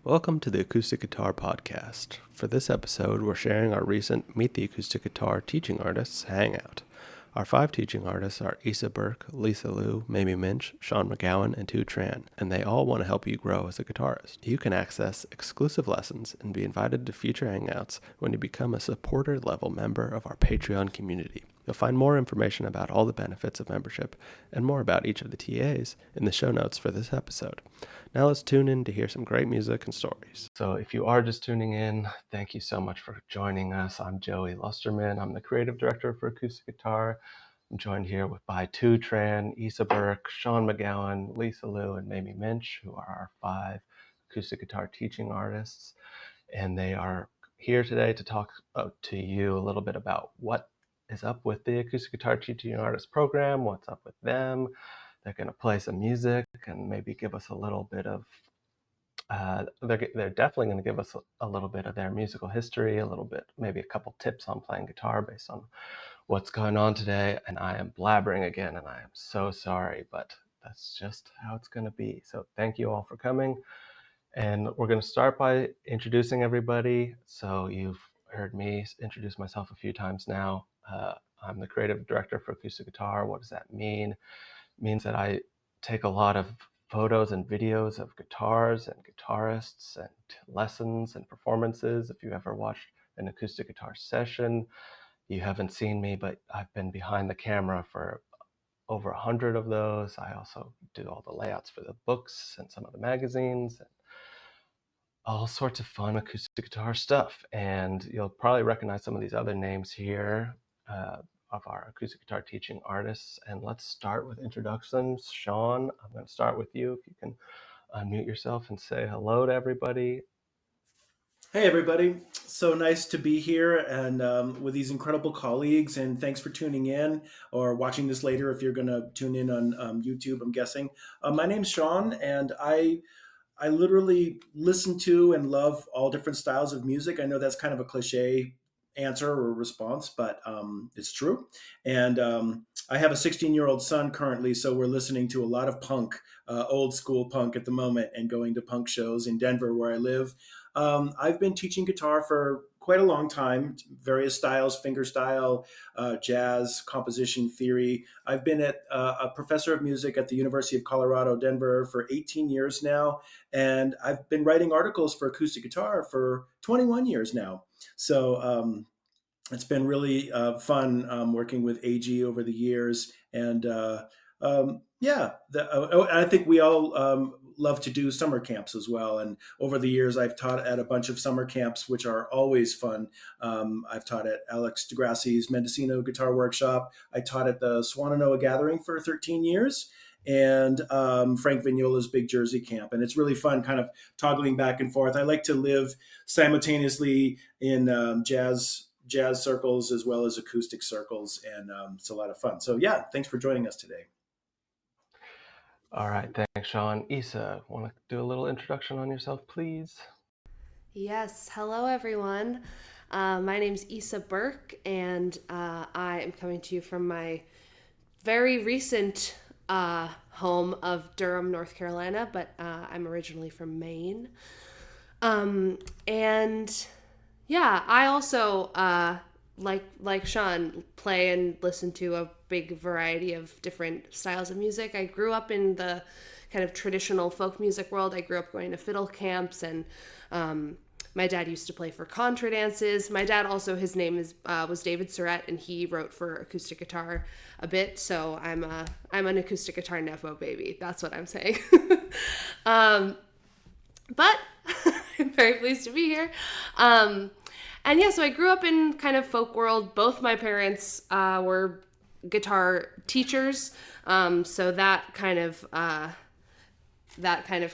Welcome to the Acoustic Guitar Podcast. For this episode, we're sharing our recent Meet the Acoustic Guitar Teaching Artists Hangout. Our 5 teaching artists are Burke, Lisa Liu, Mamie Minch, Sean McGowan, and Thu Tran, and they all want to help you grow as a guitarist. You can access exclusive lessons and be invited to future hangouts when you become a supporter-level member of our Patreon community. You'll find more information about all the benefits of membership and more about each of the TAs in the show notes for this episode. Now let's tune in to hear some great music and stories. So if you are just tuning in, thank you so much for joining us. I'm Joey Lusterman. I'm the creative director for Acoustic Guitar. I'm joined here by Thu Tran, Burke, Sean McGowan, Lisa Liu, and Mamie Minch, who are our 5 acoustic guitar teaching artists. And they are here today to talk to you a little bit about what is up with the Acoustic Guitar Teaching Artist program, what's up with them. They're going to play some music and maybe give us a little bit of, they're definitely going to give us a little bit of their musical history, a little bit, maybe a couple tips on playing guitar based on what's going on today. And I am blabbering again, and I am so sorry, but that's just how it's going to be. So thank you all for coming. And we're going to start by introducing everybody. So you've heard me introduce myself a few times now. I'm the creative director for Acoustic Guitar. What does that mean? It means that I take a lot of photos and videos of guitars and guitarists and lessons and performances. If you ever watched an acoustic guitar session, you haven't seen me, but I've been behind the camera for over 100 of those. I also do all the layouts for the books and some of the magazines and all sorts of fun acoustic guitar stuff. And you'll probably recognize some of these other names here of our acoustic guitar teaching artists. And let's start with introductions. Sean, I'm going to start with you. If you can unmute yourself and say hello to everybody. Hey, everybody. So nice to be here and with these incredible colleagues. And thanks for tuning in or watching this later if you're going to tune in on YouTube, I'm guessing. My name's Sean, and I literally listen to and love all different styles of music. I know that's kind of a cliche answer or response, but it's true. And I have a 16-year-old son currently, so we're listening to a lot of punk, old school punk at the moment, and going to punk shows in Denver where I live. I've been teaching guitar for quite a long time, various styles, fingerstyle, jazz, composition theory. I've been a professor of music at the University of Colorado, Denver for 18 years now, and I've been writing articles for acoustic guitar for 21 years now. So it's been really fun working with AG over the years. And I think we all love to do summer camps as well. And over the years, I've taught at a bunch of summer camps, which are always fun. I've taught at Alex DeGrassi's Mendocino Guitar Workshop. I taught at the Swannanoa Gathering for 13 years. And Frank Vignola's Big Jersey Camp. And it's really fun kind of toggling back and forth. I like to live simultaneously in jazz circles as well as acoustic circles, and it's a lot of fun. So yeah, thanks for joining us today. All right, thanks, Sean. Isa, want to do a little introduction on yourself, please? Yes, hello everyone. My name's Isa Burke, and I am coming to you from my very recent home of Durham, North Carolina, but I'm originally from Maine. And yeah, I also, like Sean, play and listen to a big variety of different styles of music. I grew up in the kind of traditional folk music world. I grew up going to fiddle camps, and my dad used to play for contra dances. My dad also, his name was David Surratt, and he wrote for acoustic guitar a bit. So I'm an acoustic guitar nepo baby. That's what I'm saying. But I'm very pleased to be here. And yeah, so I grew up in kind of folk world. Both my parents were guitar teachers, so that kind of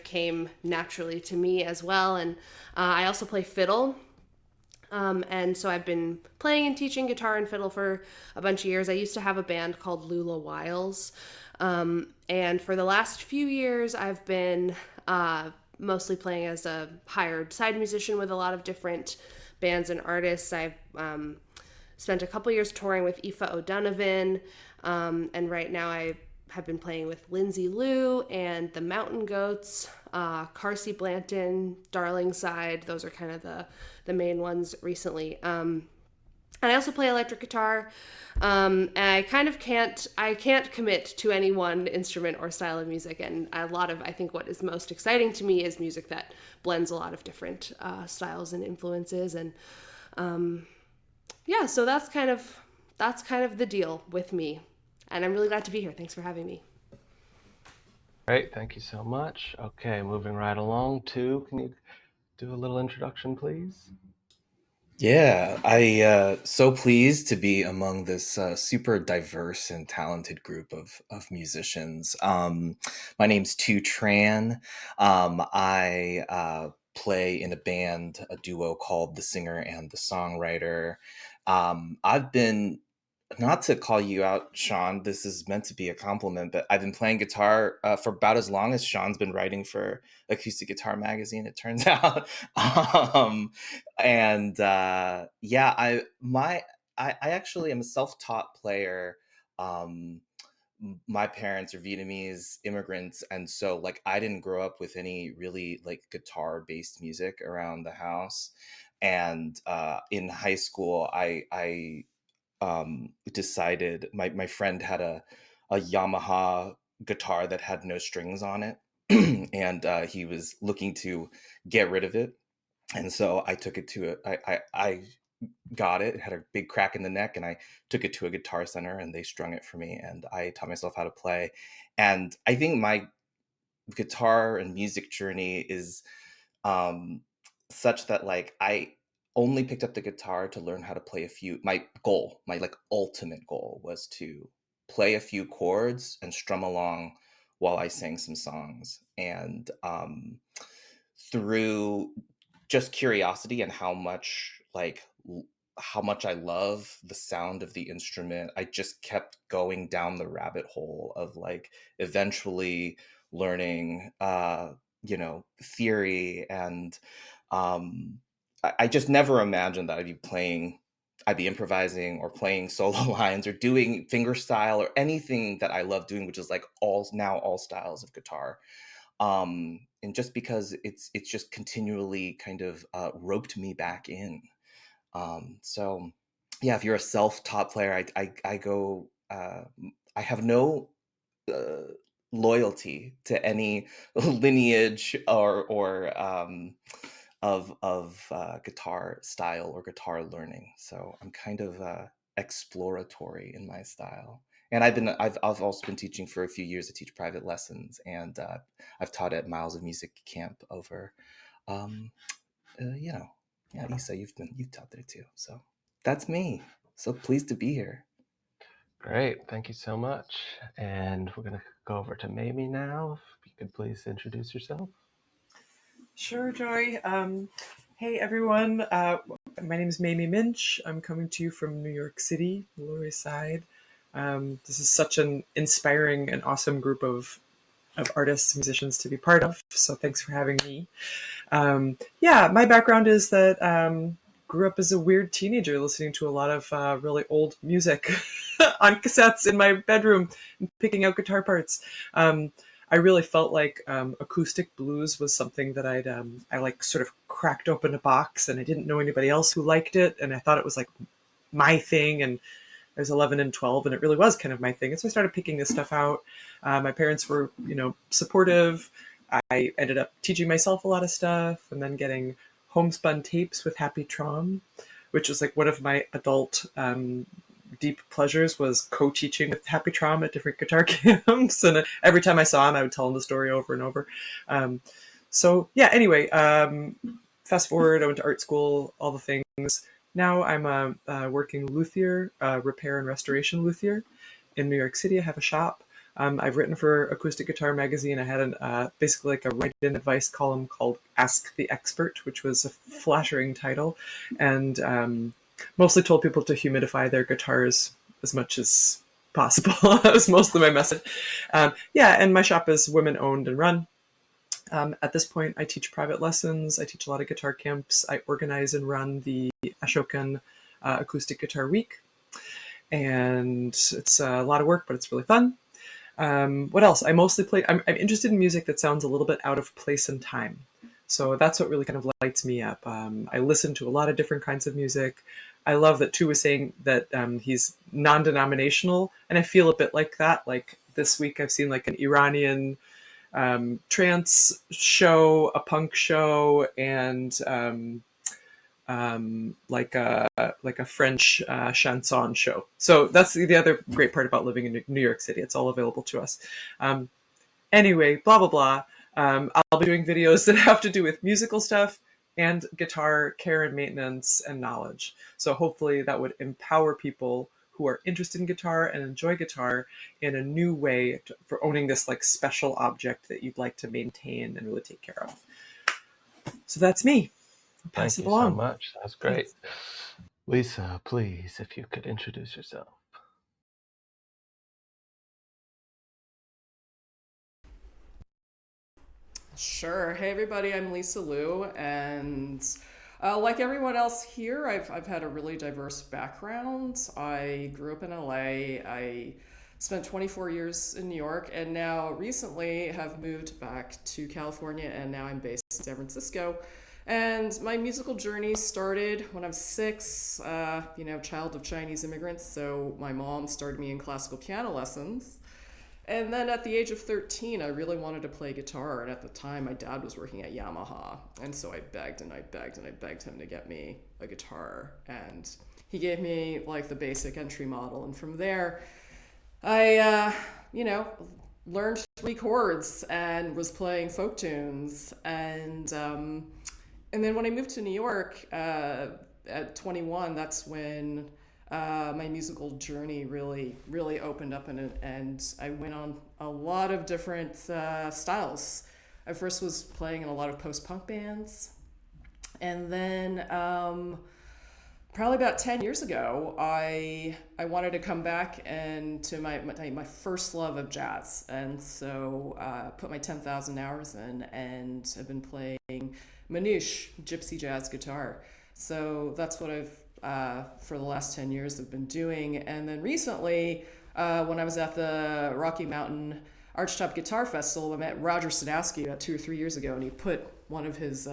came naturally to me as well. And I also play fiddle. And so I've been playing and teaching guitar and fiddle for a bunch of years. I used to have a band called Lula Wiles. And for the last few years, I've been mostly playing as a hired side musician with a lot of different bands and artists. I've spent a couple years touring with Aoife O'Donovan, and right now I have been playing with Lindsay Lou and the Mountain Goats, Carsey Blanton, Darling Side. Those are kind of the main ones recently. And I also play electric guitar. And I can't commit to any one instrument or style of music. And I think what is most exciting to me is music that blends a lot of different styles and influences. And yeah, so that's kind of the deal with me. And I'm really glad to be here. Thanks for having me. Great, thank you so much. Okay, moving right along to, can you do a little introduction, please? Yeah, I so pleased to be among this super diverse and talented group of musicians. My name's Thu Tran. I play in a band, a duo called The Singer and the Songwriter. I've been, not to call you out, Sean, this is meant to be a compliment, but I've been playing guitar for about as long as Sean's been writing for Acoustic Guitar Magazine, it turns out. um, and yeah, I actually am a self-taught player. Um, my parents are Vietnamese immigrants, and so like I didn't grow up with any really like guitar-based music around the house. And in high school, I decided my friend had a Yamaha guitar that had no strings on it, and he was looking to get rid of it, and so I took it to I got it. It had a big crack in the neck, and I took it to a guitar center, and they strung it for me, and I taught myself how to play. And I think my guitar and music journey is um, such that like I only picked up the guitar to learn how to play a few. My like ultimate goal was to play a few chords and strum along while I sang some songs. And through just curiosity and how much I love the sound of the instrument, I just kept going down the rabbit hole of like eventually learning theory. And I just never imagined that I'd be improvising or playing solo lines or doing fingerstyle or anything that I love doing, which is like all styles of guitar. And just because it's just continually kind of roped me back in. So yeah, if you're a self-taught player, I go, I have no uh, loyalty to any lineage or of guitar style or guitar learning. So I'm kind of exploratory in my style. And I've also been teaching for a few years. I teach private lessons, and I've taught at Miles of Music camp over, um, yeah, Isa, you've taught there too. So that's me. So pleased to be here. Great, thank you so much. And we're going to go over to Mamie now. If you could please introduce yourself. Sure, Joy. Hey, everyone. My name is Mamie Minch. I'm coming to you from New York City, Lower East Side. This is such an inspiring and awesome group of artists and musicians to be part of. So thanks for having me. Yeah, my background is that grew up as a weird teenager listening to a lot of really old music on cassettes in my bedroom and picking out guitar parts. I really felt like acoustic blues was something that I like sort of cracked open a box, and I didn't know anybody else who liked it, and I thought it was like my thing. And I was 11 and 12, and it really was kind of my thing. And so I started picking this stuff out. My parents were, supportive. I ended up teaching myself a lot of stuff, and then getting homespun tapes with Happy Trom, which was like one of my adult deep pleasures, was co-teaching with Happy Trom at different guitar camps. And every time I saw him, I would tell him the story over and over. So yeah, anyway, fast forward, I went to art school, all the things. Now I'm a working luthier, repair and restoration luthier in New York City. I have a shop. I've written for Acoustic Guitar Magazine. I had basically like a write-in advice column called Ask the Expert, which was a flattering title, and mostly told people to humidify their guitars as much as possible. That was mostly my message. Yeah, and my shop is women-owned and run. At this point, I teach private lessons. I teach a lot of guitar camps. I organize and run the Ashokan Acoustic Guitar Week. And it's a lot of work, but it's really fun. What else? I mostly play. I'm interested in music that sounds a little bit out of place and time. So that's what really kind of lights me up. I listen to a lot of different kinds of music. I love that Thu was saying that he's non-denominational, and I feel a bit like that. Like this week, I've seen like an Iranian trance show, a punk show, and like a French chanson show. So that's the other great part about living in New York City. It's all available to us. Um, anyway, blah blah blah. I'll be doing videos that have to do with musical stuff and guitar care and maintenance and knowledge. So hopefully that would empower people who are interested in guitar and enjoy guitar in a new way for owning this like special object that you'd like to maintain and really take care of. So that's me. I'll pass Thank it you so along. much. That's great. Lisa, please, if you could introduce yourself. Sure. Hey, everybody, I'm Lisa Liu, and like everyone else here, I've had a really diverse background. I grew up in LA. I spent 24 years in New York, and now recently have moved back to California, and now I'm based in San Francisco. And my musical journey started when I was 6, child of Chinese immigrants, so my mom started me in classical piano lessons. And then at the age of 13, I really wanted to play guitar. And at the time, my dad was working at Yamaha. And so I begged and I begged and I begged him to get me a guitar. And he gave me like the basic entry model. And from there, I, learned 3 chords and was playing folk tunes. And then when I moved to New York at 21, that's when my musical journey really opened up, and I went on a lot of different styles. I first was playing in a lot of post-punk bands, and then probably about 10 years ago, I wanted to come back and to my first love of jazz, and so put my 10,000 hours in, and I've been playing manouche, gypsy jazz guitar. So that's what I've for the last 10 years have been doing. And then recently, when I was at the Rocky Mountain Archtop Guitar Festival, I met Roger Sadowski about 2 or 3 years ago, and he put one of his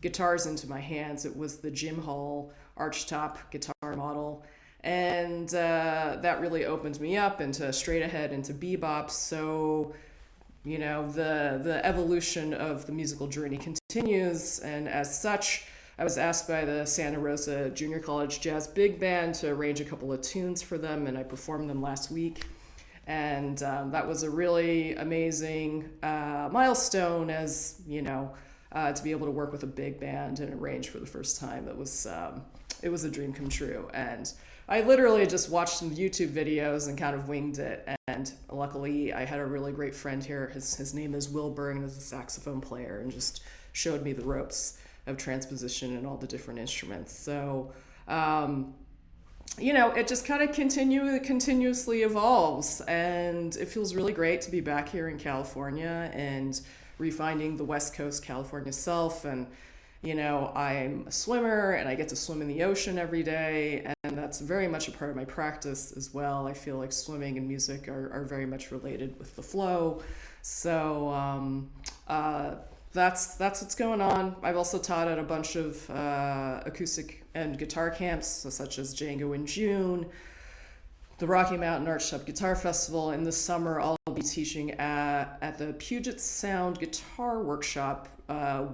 guitars into my hands. It was the Jim Hall Archtop guitar model. And that really opened me up into straight ahead, into bebop. So, the evolution of the musical journey continues. And as such, I was asked by the Santa Rosa Junior College Jazz Big Band to arrange a couple of tunes for them, and I performed them last week. And that was a really amazing milestone, as to be able to work with a big band and arrange for the first time. It was a dream come true. And I literally just watched some YouTube videos and kind of winged it. And luckily, I had a really great friend here. His name is Will Burke, and he's a saxophone player, and just showed me the ropes of transposition and all the different instruments. So, it just kind of continuously evolves, and it feels really great to be back here in California and refinding the West Coast California self. And I'm a swimmer, and I get to swim in the ocean every day, and that's very much a part of my practice as well. I feel like swimming and music are very much related with the flow. So that's what's going on. I've also taught at a bunch of acoustic and guitar camps, such as Django in June, the Rocky Mountain Archtop Guitar Festival. And this summer, I'll be teaching at the Puget Sound Guitar Workshop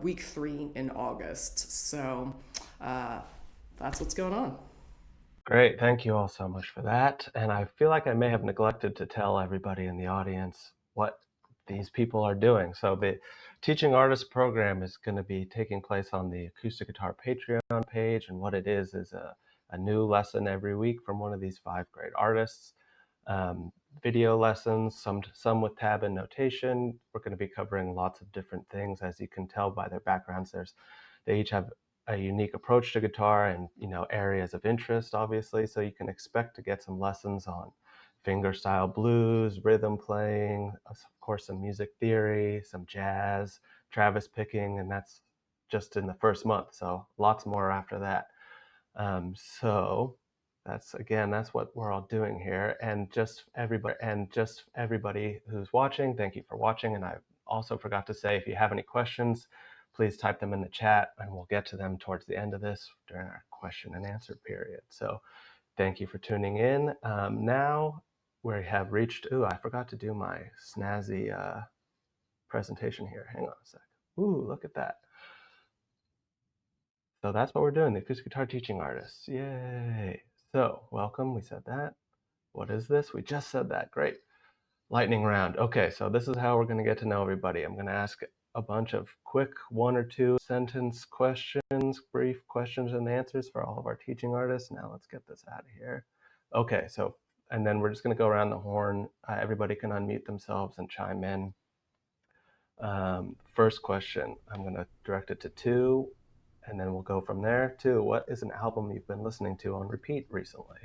week 3 in August. So that's what's going on. Great. Thank you all so much for that. And I feel like I may have neglected to tell everybody in the audience what these people are doing. So the Teaching Artist program is going to be taking place on the Acoustic Guitar Patreon page. And what it is a new lesson every week from one of these 5 great artists. Video lessons, some with tab and notation. We're going to be covering lots of different things. As you can tell by their backgrounds, they each have a unique approach to guitar and areas of interest, obviously. So you can expect to get some lessons on fingerstyle blues, rhythm playing, of course some music theory, some jazz, Travis picking, and that's just in the first month. So lots more after that. So That's what we're all doing here. And just everybody who's watching, thank you for watching. And I also forgot to say, if you have any questions, please type them in the chat and we'll get to them towards the end of this during our question and answer period. So thank you for tuning in. Now we have reached, I forgot to do my snazzy presentation here. Hang on a sec. Ooh, look at that. So that's what we're doing, the acoustic guitar teaching artists. Yay. So welcome, we said that. What is this? We just said that, great. Lightning round. Okay, so this is how we're gonna get to know everybody. I'm gonna ask a bunch of quick 1 or 2 sentence questions, brief questions and answers for all of our teaching artists. Now let's get this out of here. Okay, so, and then we're just gonna go around the horn. Everybody can unmute themselves and chime in. First question, I'm gonna direct it to Thu, and then we'll go from there. Thu, what is an album you've been listening to on repeat recently?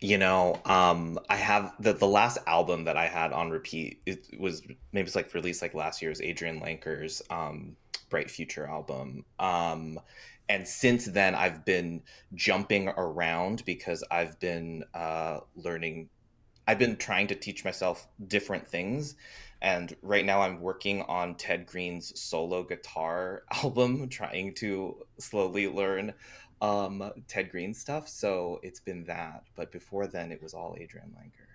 I have the last album that I had on repeat. It was maybe it's like released like last year's Adrian Lanker's Bright Future album. And since then, I've been jumping around because I've been learning. I've been trying to teach myself different things. And right now I'm working on Ted Green's solo guitar album, trying to slowly learn Ted Green stuff. So it's been that. But before then, it was all Adrian Lanker.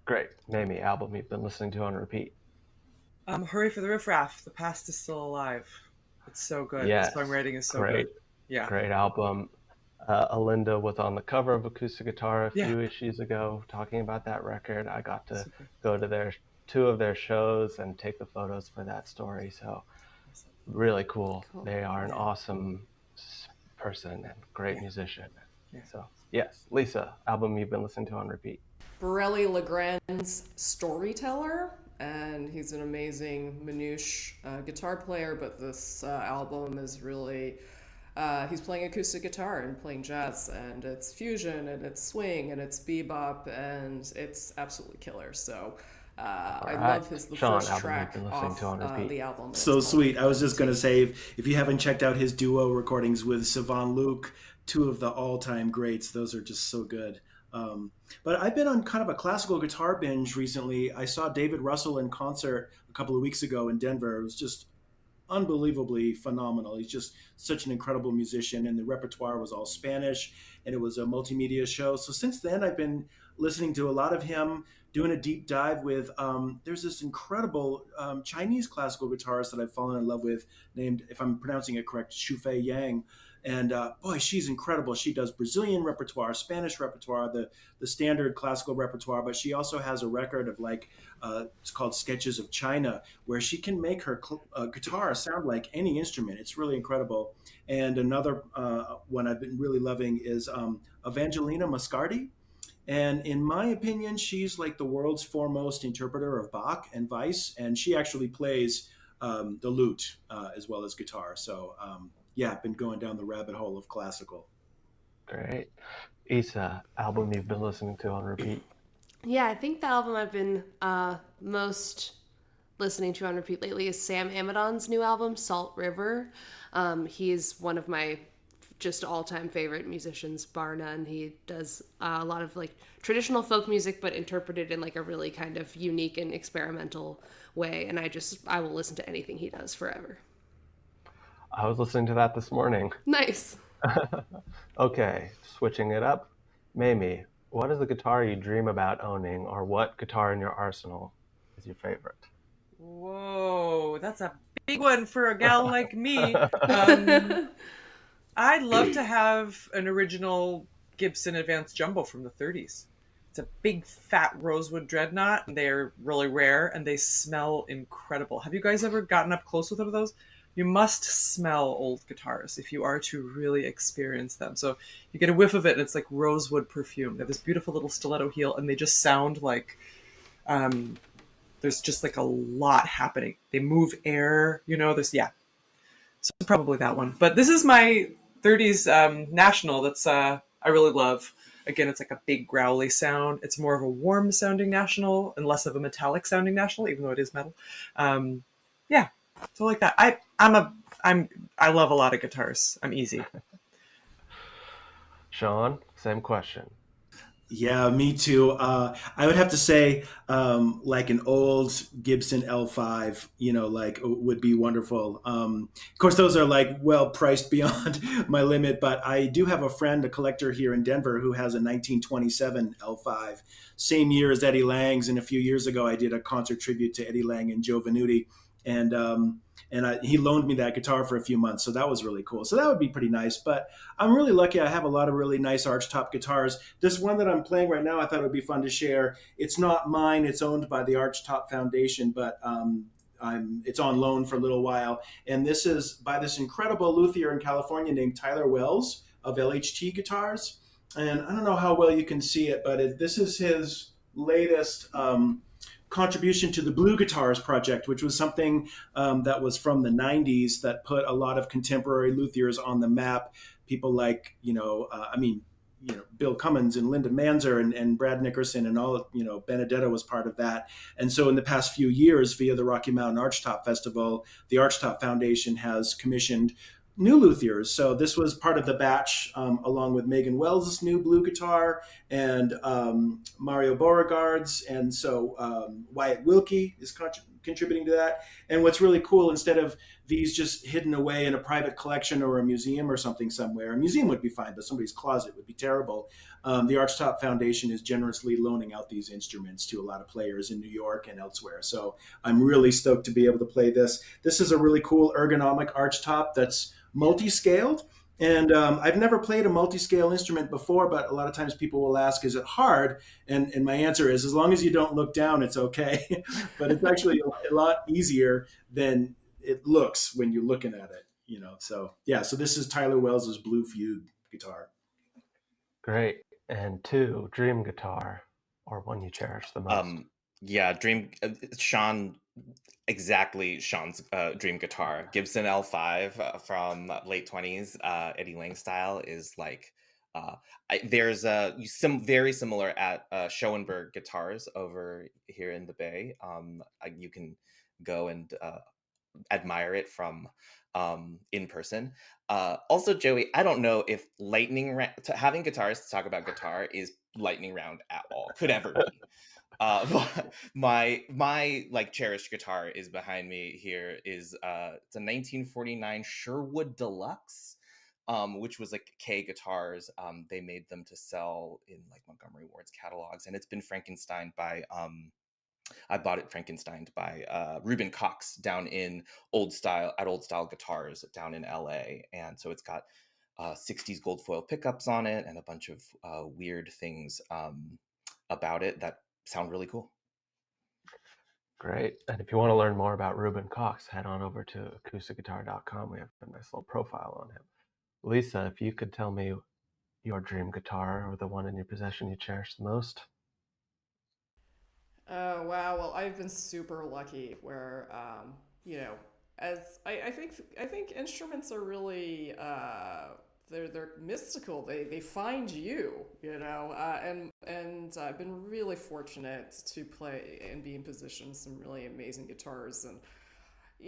Great. Mamie, album you've been listening to on repeat? Hurry for the Riffraff. The Past is Still Alive. It's so good. Yes. The songwriting is so Great. good. Yeah. Great album. Alinda was on the cover of Acoustic Guitar a few issues ago talking about that record. I got to go to 2 of their shows and take the photos for that story. So really cool. They are an awesome person and great musician. So yes, Lisa, album you've been listening to on repeat? Borelli Legrand's Storyteller, and he's an amazing manouche guitar player, but this album is really he's playing acoustic guitar and playing jazz, and it's fusion and it's swing and it's bebop, and it's absolutely killer. So I love the Sean, first track off the album. So sweet. I was just going to say, if you haven't checked out his duo recordings with Siobhan Luke, 2 of the all-time greats, those are just so good. But I've been on kind of a classical guitar binge recently. I saw David Russell in concert a couple of weeks ago in Denver. It was just unbelievably phenomenal. He's just such an incredible musician, and the repertoire was all Spanish, and it was a multimedia show. So since then, I've been listening to a lot of him, doing a deep dive with, there's this incredible Chinese classical guitarist that I've fallen in love with named, if I'm pronouncing it correct, Shufei Yang. And boy, she's incredible. She does Brazilian repertoire, Spanish repertoire, the standard classical repertoire, but she also has a record of it's called Sketches of China, where she can make her guitar sound like any instrument. It's really incredible. And another one I've been really loving is Evangelina Mascardi. And in my opinion, she's like the world's foremost interpreter of Bach and Weiss, and she actually plays the lute as well as guitar. So I've been going down the rabbit hole of classical. Great. Isa, album you've been listening to on repeat? Yeah, I think the album I've been most listening to on repeat lately is Sam Amidon's new album, Salt River. He's one of my just all-time favorite musicians, bar none. He does a lot of traditional folk music, but interpreted in a really kind of unique and experimental way. And I will listen to anything he does forever. I was listening to that this morning. Nice. Okay, switching it up. Mamie, what is the guitar you dream about owning, or what guitar in your arsenal is your favorite? Whoa, that's a big one for a gal like me. I'd love to have an original Gibson Advanced Jumbo from the 30s. It's a big, fat rosewood dreadnought, and they're really rare, and they smell incredible. Have you guys ever gotten up close with one of those? You must smell old guitars if you are to really experience them. So you get a whiff of it, and it's like rosewood perfume. They have this beautiful little stiletto heel, and they just sound like there's just a lot happening. They move air, So probably that one. But this is my 30s National that's I really love. Again, it's a big growly sound. It's more of a warm sounding National and less of a metallic sounding National, even though it is metal. So like that. I love a lot of guitars. I'm easy. Sean, same question. Yeah, me too. I would have to say, like an old Gibson L5, like would be wonderful. Of course, those are like well priced beyond my limit, but I do have a friend, a collector here in Denver, who has a 1927 L5, same year as Eddie Lang's. And a few years ago, I did a concert tribute to Eddie Lang and Joe Venuti, and he loaned me that guitar for a few months, so that was really cool. So that would be pretty nice. But I'm really lucky. I have a lot of really nice archtop guitars. This one that I'm playing right now, I thought it would be fun to share. It's not mine. It's owned by the Archtop Foundation, but it's on loan for a little while. And this is by this incredible luthier in California named Tyler Wells of LHT Guitars. And I don't know how well you can see it, but this is his latest contribution to the Blue Guitars Project, which was something that was from the 90s that put a lot of contemporary luthiers on the map. People like, Bill Cummins and Linda Manzer and Brad Nickerson and all, Benedetto was part of that. And so in the past few years, via the Rocky Mountain Archtop Festival, the Archtop Foundation has commissioned new luthiers. So this was part of the batch, along with Megan Wells' new blue guitar and Mario Beauregard's. And so Wyatt Wilkie is contributing to that. And what's really cool, instead of these just hidden away in a private collection or a museum or something somewhere, a museum would be fine, but somebody's closet would be terrible. The Archtop Foundation is generously loaning out these instruments to a lot of players in New York and elsewhere. So I'm really stoked to be able to play this. This is a really cool ergonomic archtop that's multi-scaled. And I've never played a multi-scale instrument before, but a lot of times people will ask, is it hard? And my answer is, as long as you don't look down, it's okay. But it's actually a lot easier than it looks when you're looking at it, So yeah, so this is Tyler Wells's Blue Fugue guitar. Great. And two, dream guitar, or one you cherish the most. Yeah, dream Sean, exactly Sean's dream guitar. Gibson L5 from late 20s, Eddie Lang style is like there's very similar at Schoenberg Guitars over here in the Bay. You can go and admire it from in person. Also, Joey, I don't know if having guitarists talk about guitar is lightning round at all. Could ever be. My like cherished guitar is behind me here. It's a 1949 Sherwood Deluxe, which was like K guitars. They made them to sell in like Montgomery Ward's catalogs, and it's been Frankensteined by I bought it Frankensteined by Reuben Cox down in Old Style Guitars down in LA. And so it's got 60s gold foil pickups on it and a bunch of weird things about it that sound really cool. Great. And if you want to learn more about Reuben Cox, head on over to acousticguitar.com. We have a nice little profile on him. Lisa, if you could tell me your dream guitar or the one in your possession you cherish the most. Oh wow! Well, I've been super lucky where as I think instruments are really they're mystical. They find you, and I've been really fortunate to play and be in position with some really amazing guitars. And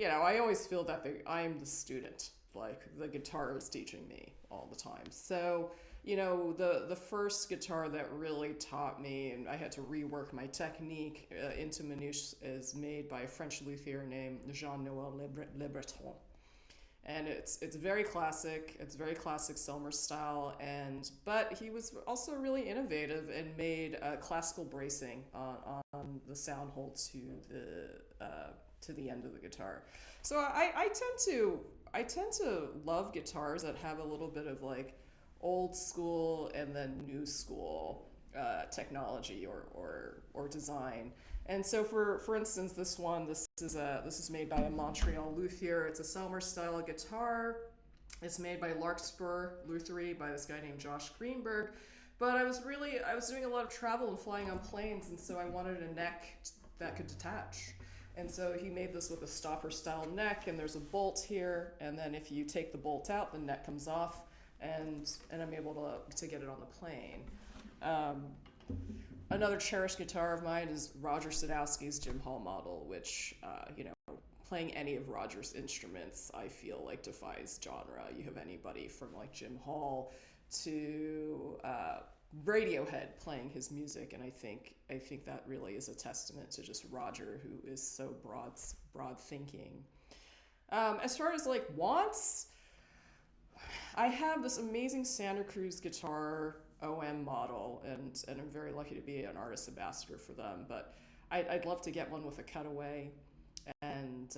I always feel that I'm the student, like the guitar is teaching me all the time. So the first guitar that really taught me, and I had to rework my technique into minutiae, is made by a French luthier named Jean-Noël Le Breton. And it's very classic. It's very classic Selmer style, but he was also really innovative and made classical bracing on the sound hole to the end of the guitar. So I tend to love guitars that have a little bit of like old school and then new school technology or design. And so for instance, this is made by a Montreal luthier. It's a Selmer style guitar. It's made by Larkspur Lutherie by this guy named Josh Greenberg. But I was doing a lot of travel and flying on planes, and so I wanted a neck that could detach. And so he made this with a stopper style neck, and there's a bolt here, and then if you take the bolt out, the neck comes off, and I'm able to get it on the plane. Another cherished guitar of mine is Roger Sadowski's Jim Hall model, which playing any of Roger's instruments I feel like defies genre. You have anybody from like Jim Hall to Radiohead playing his music, and I think that really is a testament to just Roger, who is so broad thinking. As far as like wants, I have this amazing Santa Cruz guitar OM model, and I'm very lucky to be an artist ambassador for them. But I'd love to get one with a cutaway. And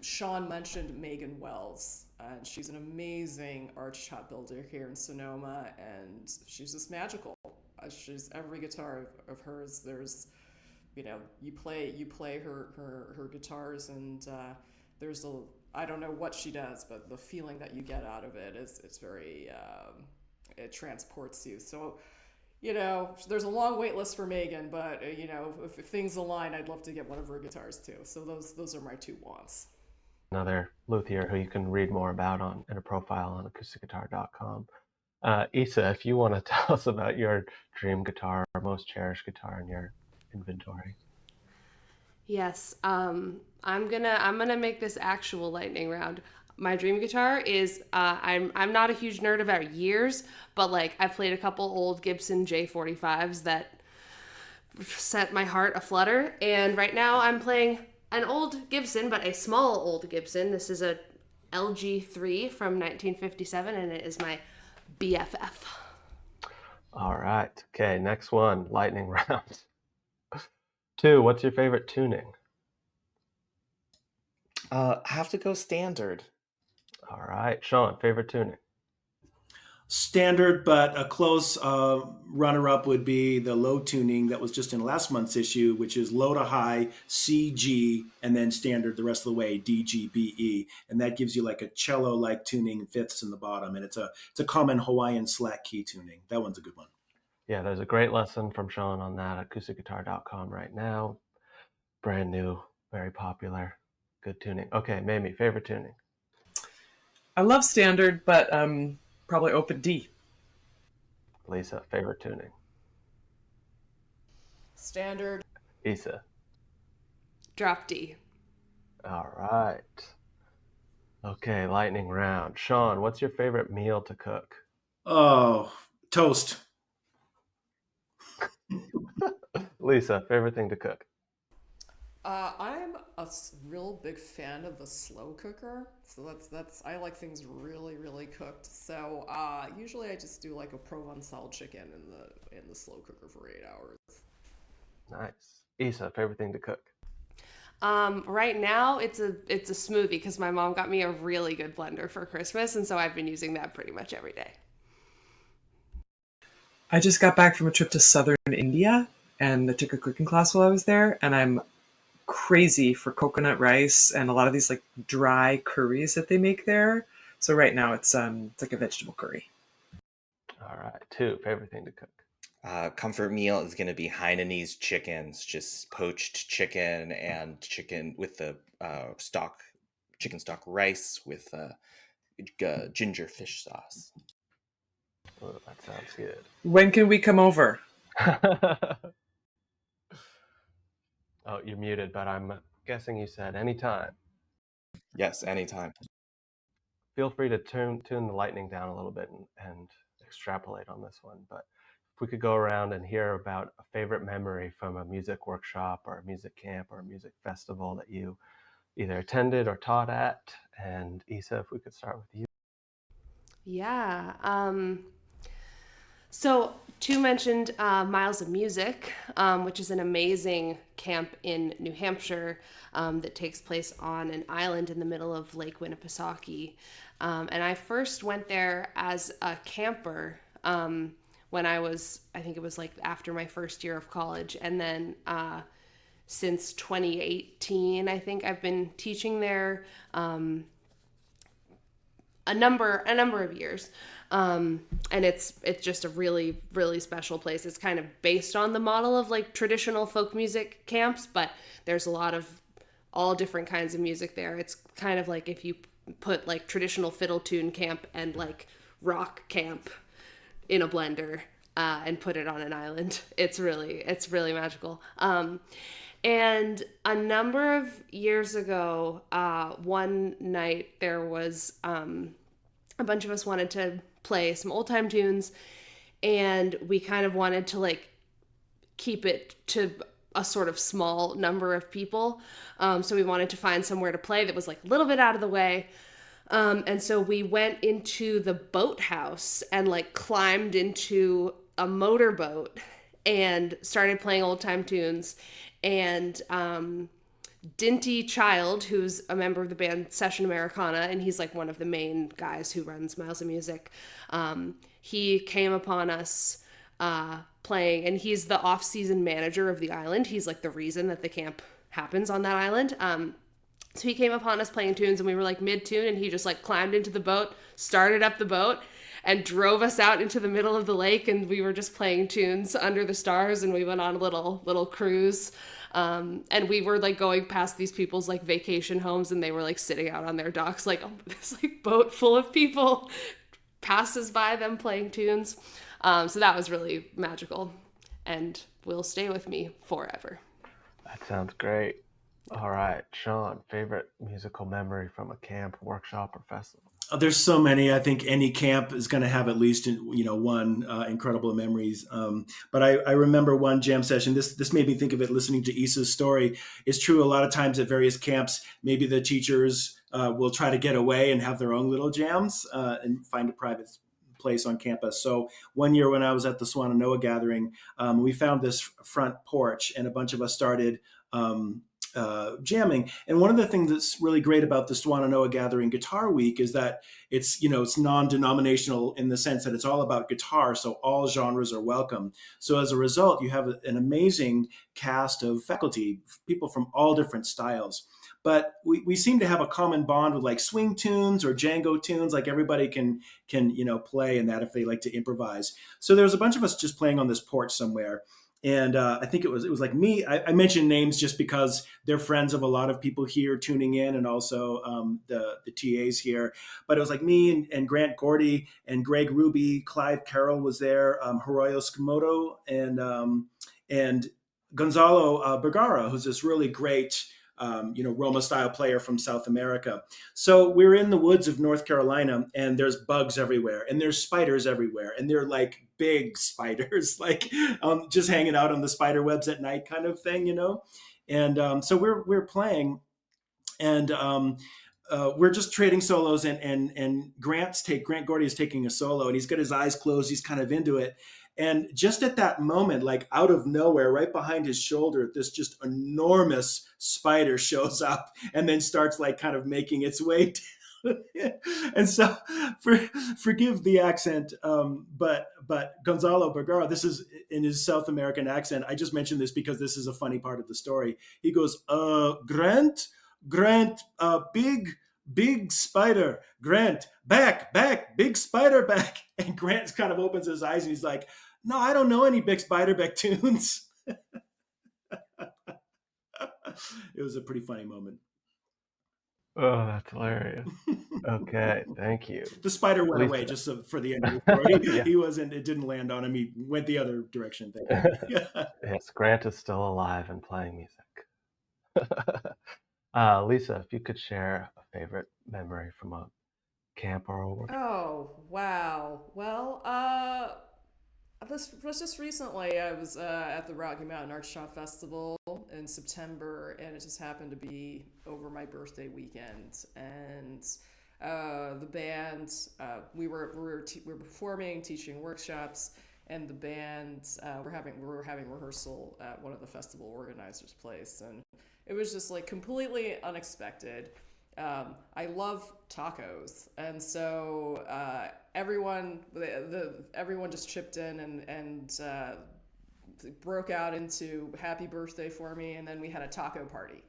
Sean mentioned Megan Wells, and she's an amazing arch top builder here in Sonoma, and she's just magical. She's every guitar of hers. There's, you play her guitars, and there's a, I don't know what she does, but the feeling that you get out of it is it's very it transports you. So there's a long wait list for Megan, but if things align, I'd love to get one of her guitars too. So those are my two wants. Another luthier who you can read more about in a profile on acousticguitar.com. Isa, if you want to tell us about your dream guitar or most cherished guitar in your inventory. Yes, I'm gonna make this actual lightning round. My dream guitar is I'm not a huge nerd about years, but like I've played a couple old Gibson J45s that set my heart aflutter, and right now I'm playing an old Gibson, but a small old Gibson. This is a LG3 from 1957, and it is my BFF. All right. Okay, next one, lightning round. 2, what's your favorite tuning? I have to go standard. All right. Sean, favorite tuning? Standard, but a close runner-up would be the low tuning that was just in last month's issue, which is low to high, C, G, and then standard the rest of the way, D, G, B, E. And that gives you like a cello-like tuning, fifths in the bottom. And it's a common Hawaiian slack key tuning. That one's a good one. Yeah, there's a great lesson from Sean on that at acousticguitar.com right now. Brand new, very popular, good tuning. Okay, Mamie, favorite tuning? I love standard, but probably open D. Lisa, favorite tuning? Standard. Isa? Drop D. All right. Okay, lightning round. Sean, what's your favorite meal to cook? Oh, toast. Lisa, favorite thing to cook? I'm a real big fan of the slow cooker. So that's I like things really, really cooked. So usually I just do like a Provençal chicken in the slow cooker for 8 hours. Nice. Isa, favorite thing to cook? Right now it's a smoothie because my mom got me a really good blender for Christmas, and so I've been using that pretty much every day. I just got back from a trip to southern India, and I took a cooking class while I was there, and I'm crazy for coconut rice and a lot of these like dry curries that they make there. So right now it's like a vegetable curry. All right. 2, favorite thing to cook? Comfort meal is going to be Hainanese chickens, just poached chicken and chicken with the chicken stock rice with ginger fish sauce. Oh, that sounds good. When can we come over? Oh, you're muted, but I'm guessing you said anytime. Yes, anytime. Feel free to tune the lightning down a little bit and extrapolate on this one. But if we could go around and hear about a favorite memory from a music workshop or a music camp or a music festival that you either attended or taught at. And Isa, if we could start with you. Yeah. So Thu mentioned Miles of Music, which is an amazing camp in New Hampshire that takes place on an island in the middle of Lake Winnipesaukee. And I first went there as a camper when I think it was like after my first year of college. And then since 2018, I think I've been teaching there a number of years. And it's just a really, really special place. It's kind of based on the model of like traditional folk music camps, but there's a lot of all different kinds of music there. It's kind of like if you put like traditional fiddle tune camp and like rock camp in a blender and put it on an island. It's really magical. And a number of years ago, one night there was a a bunch of us wanted to play some old time tunes, and we kind of wanted to like keep it to a sort of small number of people. So we wanted to find somewhere to play that was like a little bit out of the way. And so we went into the boathouse and like climbed into a motorboat and started playing old time tunes. And Dinty Child, who's a member of the band Session Americana, and he's like one of the main guys who runs Miles of Music, he came upon us playing, and he's the off-season manager of the island. He's like the reason that the camp happens on that island. So he came upon us playing tunes, and we were like mid-tune, and he just like climbed into the boat, started up the boat, and drove us out into the middle of the lake, and we were just playing tunes under the stars, and we went on a little cruise. And we were like going past these people's like vacation homes, and they were like sitting out on their docks, like, oh, this like boat full of people passes by them playing tunes. So that was really magical and will stay with me forever. That sounds great. All right, Sean, favorite musical memory from a camp, workshop, or festival? There's so many. I think any camp is going to have at least one incredible memories. But I remember one jam session. This made me think of it listening to Issa's story. It's true a lot of times at various camps, maybe the teachers will try to get away and have their own little jams and find a private place on campus. So one year when I was at the Swannanoa gathering, we found this front porch, and a bunch of us started jamming. And one of the things that's really great about the Swannanoa Gathering Guitar Week is that it's non-denominational in the sense that it's all about guitar, so all genres are welcome. So as a result, you have an amazing cast of faculty, people from all different styles. But we seem to have a common bond with like swing tunes or Django tunes, like everybody can play in that if they like to improvise. So there was a bunch of us just playing on this porch somewhere. And I think it was like me. I mentioned names just because they're friends of a lot of people here tuning in, and also the TAs here. But it was like me and Grant Gordy and Greg Ruby, Clive Carroll was there, Hiroyo Skimoto, and Gonzalo Bergara, who's this really great Roma style player from South America. So we're in the woods of North Carolina, and there's bugs everywhere, and there's spiders everywhere, and they're like big spiders, like just hanging out on the spider webs at night kind of thing, And so we're playing, and we're just trading solos, and Grant Gordy is taking a solo, and he's got his eyes closed, he's kind of into it. And just at that moment, like out of nowhere, right behind his shoulder, this just enormous spider shows up and then starts like kind of making its way down. And so forgive the accent, but Gonzalo Bergara, this is in his South American accent. I just mentioned this because this is a funny part of the story. He goes, Grant, big spider, Grant, back, big spider back. And Grant kind of opens his eyes and he's like, no, I don't know any big spider back tunes. It was a pretty funny moment. Oh, that's hilarious. Okay, thank you. The spider went away just for the end of the story. Yeah. It didn't land on him. He went the other direction. Yes, Grant is still alive and playing music. Lisa, if you could share a favorite memory from a camp or a workshop. Oh, wow. Well, this was just recently. I was at the Rocky Mountain Art Shop Festival in September, and it just happened to be over my birthday weekend. And the band, we were performing, teaching workshops, and the band we were having rehearsal at one of the festival organizers' place, and it was just like completely unexpected. I love tacos, and so everyone just chipped in and broke out into happy birthday for me, and then we had a taco party.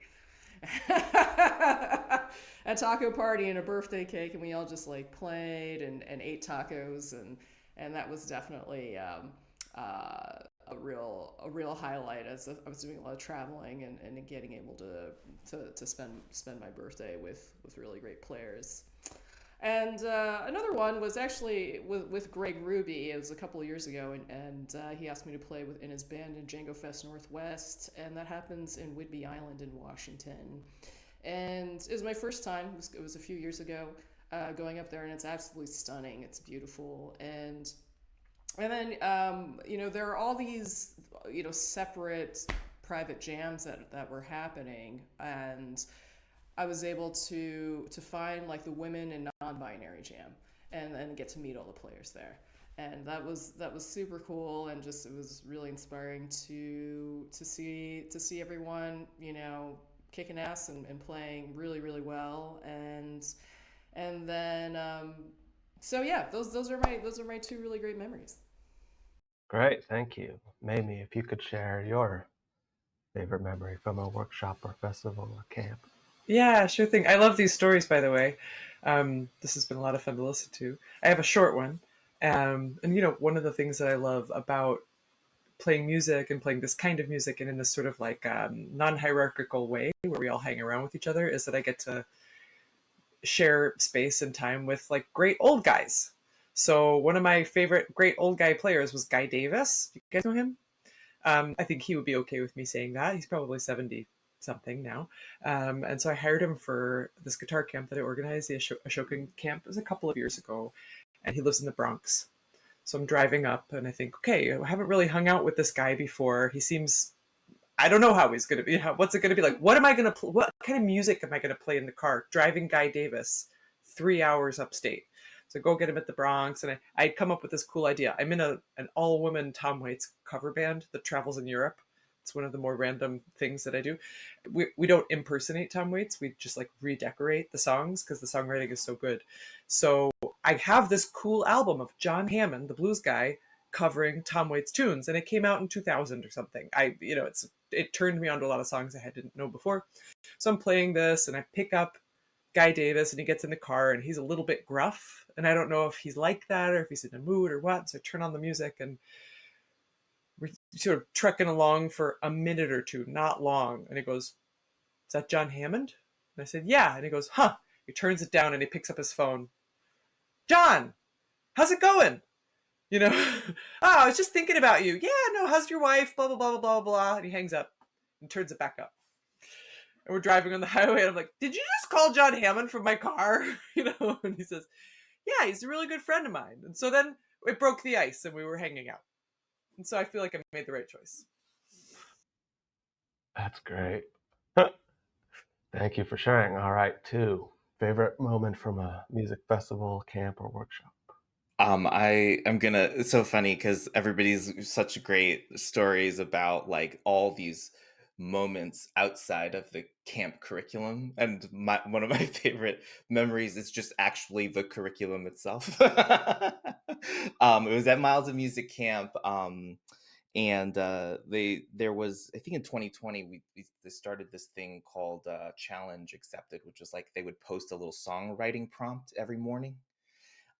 A taco party and a birthday cake, and we all just like played and ate tacos, and that was definitely a real highlight, as I was doing a lot of traveling and getting able to spend my birthday with really great players. And another one was actually with Greg Ruby. It was a couple of years ago, and he asked me to play in his band in Django Fest Northwest, and that happens in Whidbey Island in Washington. And it was my first time. It was a few years ago. going up there, and it's absolutely stunning. It's beautiful, and then there are all these separate private jams that were happening, and I was able to find like the women and non-binary jam, and get to meet all the players there, and that was super cool, and just it was really inspiring to see everyone kicking ass and playing really really well, and then so yeah, those are my two really great memories. Great, thank you. Mamie, if you could share your favorite memory from a workshop or festival or camp. Yeah, sure thing. I love these stories, by the way. This has been a lot of fun to listen to. I have a short one. And, one of the things that I love about playing music and playing this kind of music and in this sort of like non-hierarchical way where we all hang around with each other is that I get to share space and time with like great old guys. So one of my favorite great old guy players was Guy Davis. You guys know him? I think he would be okay with me saying that. He's probably 70 something now. And so I hired him for this guitar camp that I organized, the Ashokan camp. It was a couple of years ago. And he lives in the Bronx. So I'm driving up and I think, okay, I haven't really hung out with this guy before. He seems, I don't know how he's going to be. What's it going to be like? What am I going to, what kind of music am I going to play in the car? Driving Guy Davis 3 hours upstate. So go get him at the Bronx. And I'd come up with this cool idea. I'm in an all-woman Tom Waits cover band that travels in Europe. It's one of the more random things that I do. We don't impersonate Tom Waits. We just like redecorate the songs because the songwriting is so good. So I have this cool album of John Hammond, the blues guy, covering Tom Waits tunes, and it came out in 2000 or something. It turned me on to a lot of songs I didn't know before. So I'm playing this, and I pick up Guy Davis, and he gets in the car, and he's a little bit gruff, and I don't know if he's like that or if he's in a mood or what. So I turn on the music, and we're sort of trekking along for a minute or two, not long. And he goes, "Is that John Hammond?" And I said, "Yeah." And he goes, "Huh." He turns it down and he picks up his phone. "John, how's it going? Oh, I was just thinking about you. Yeah, no, how's your wife? Blah, blah, blah, blah, blah." And he hangs up and turns it back up. And we're driving on the highway and I'm like, "Did you just call John Hammond from my car?" And he says, "Yeah, he's a really good friend of mine." And so then it broke the ice and we were hanging out. And so I feel like I made the right choice. That's great. Thank you for sharing. All right, two. Favorite moment from a music festival, camp, or workshop? I am gonna. It's so funny because everybody's such great stories about like all these moments outside of the camp curriculum, and one of my favorite memories is just actually the curriculum itself. It was at Miles of Music Camp, and there was, I think in 2020 they started this thing called Challenge Accepted, which was like they would post a little songwriting prompt every morning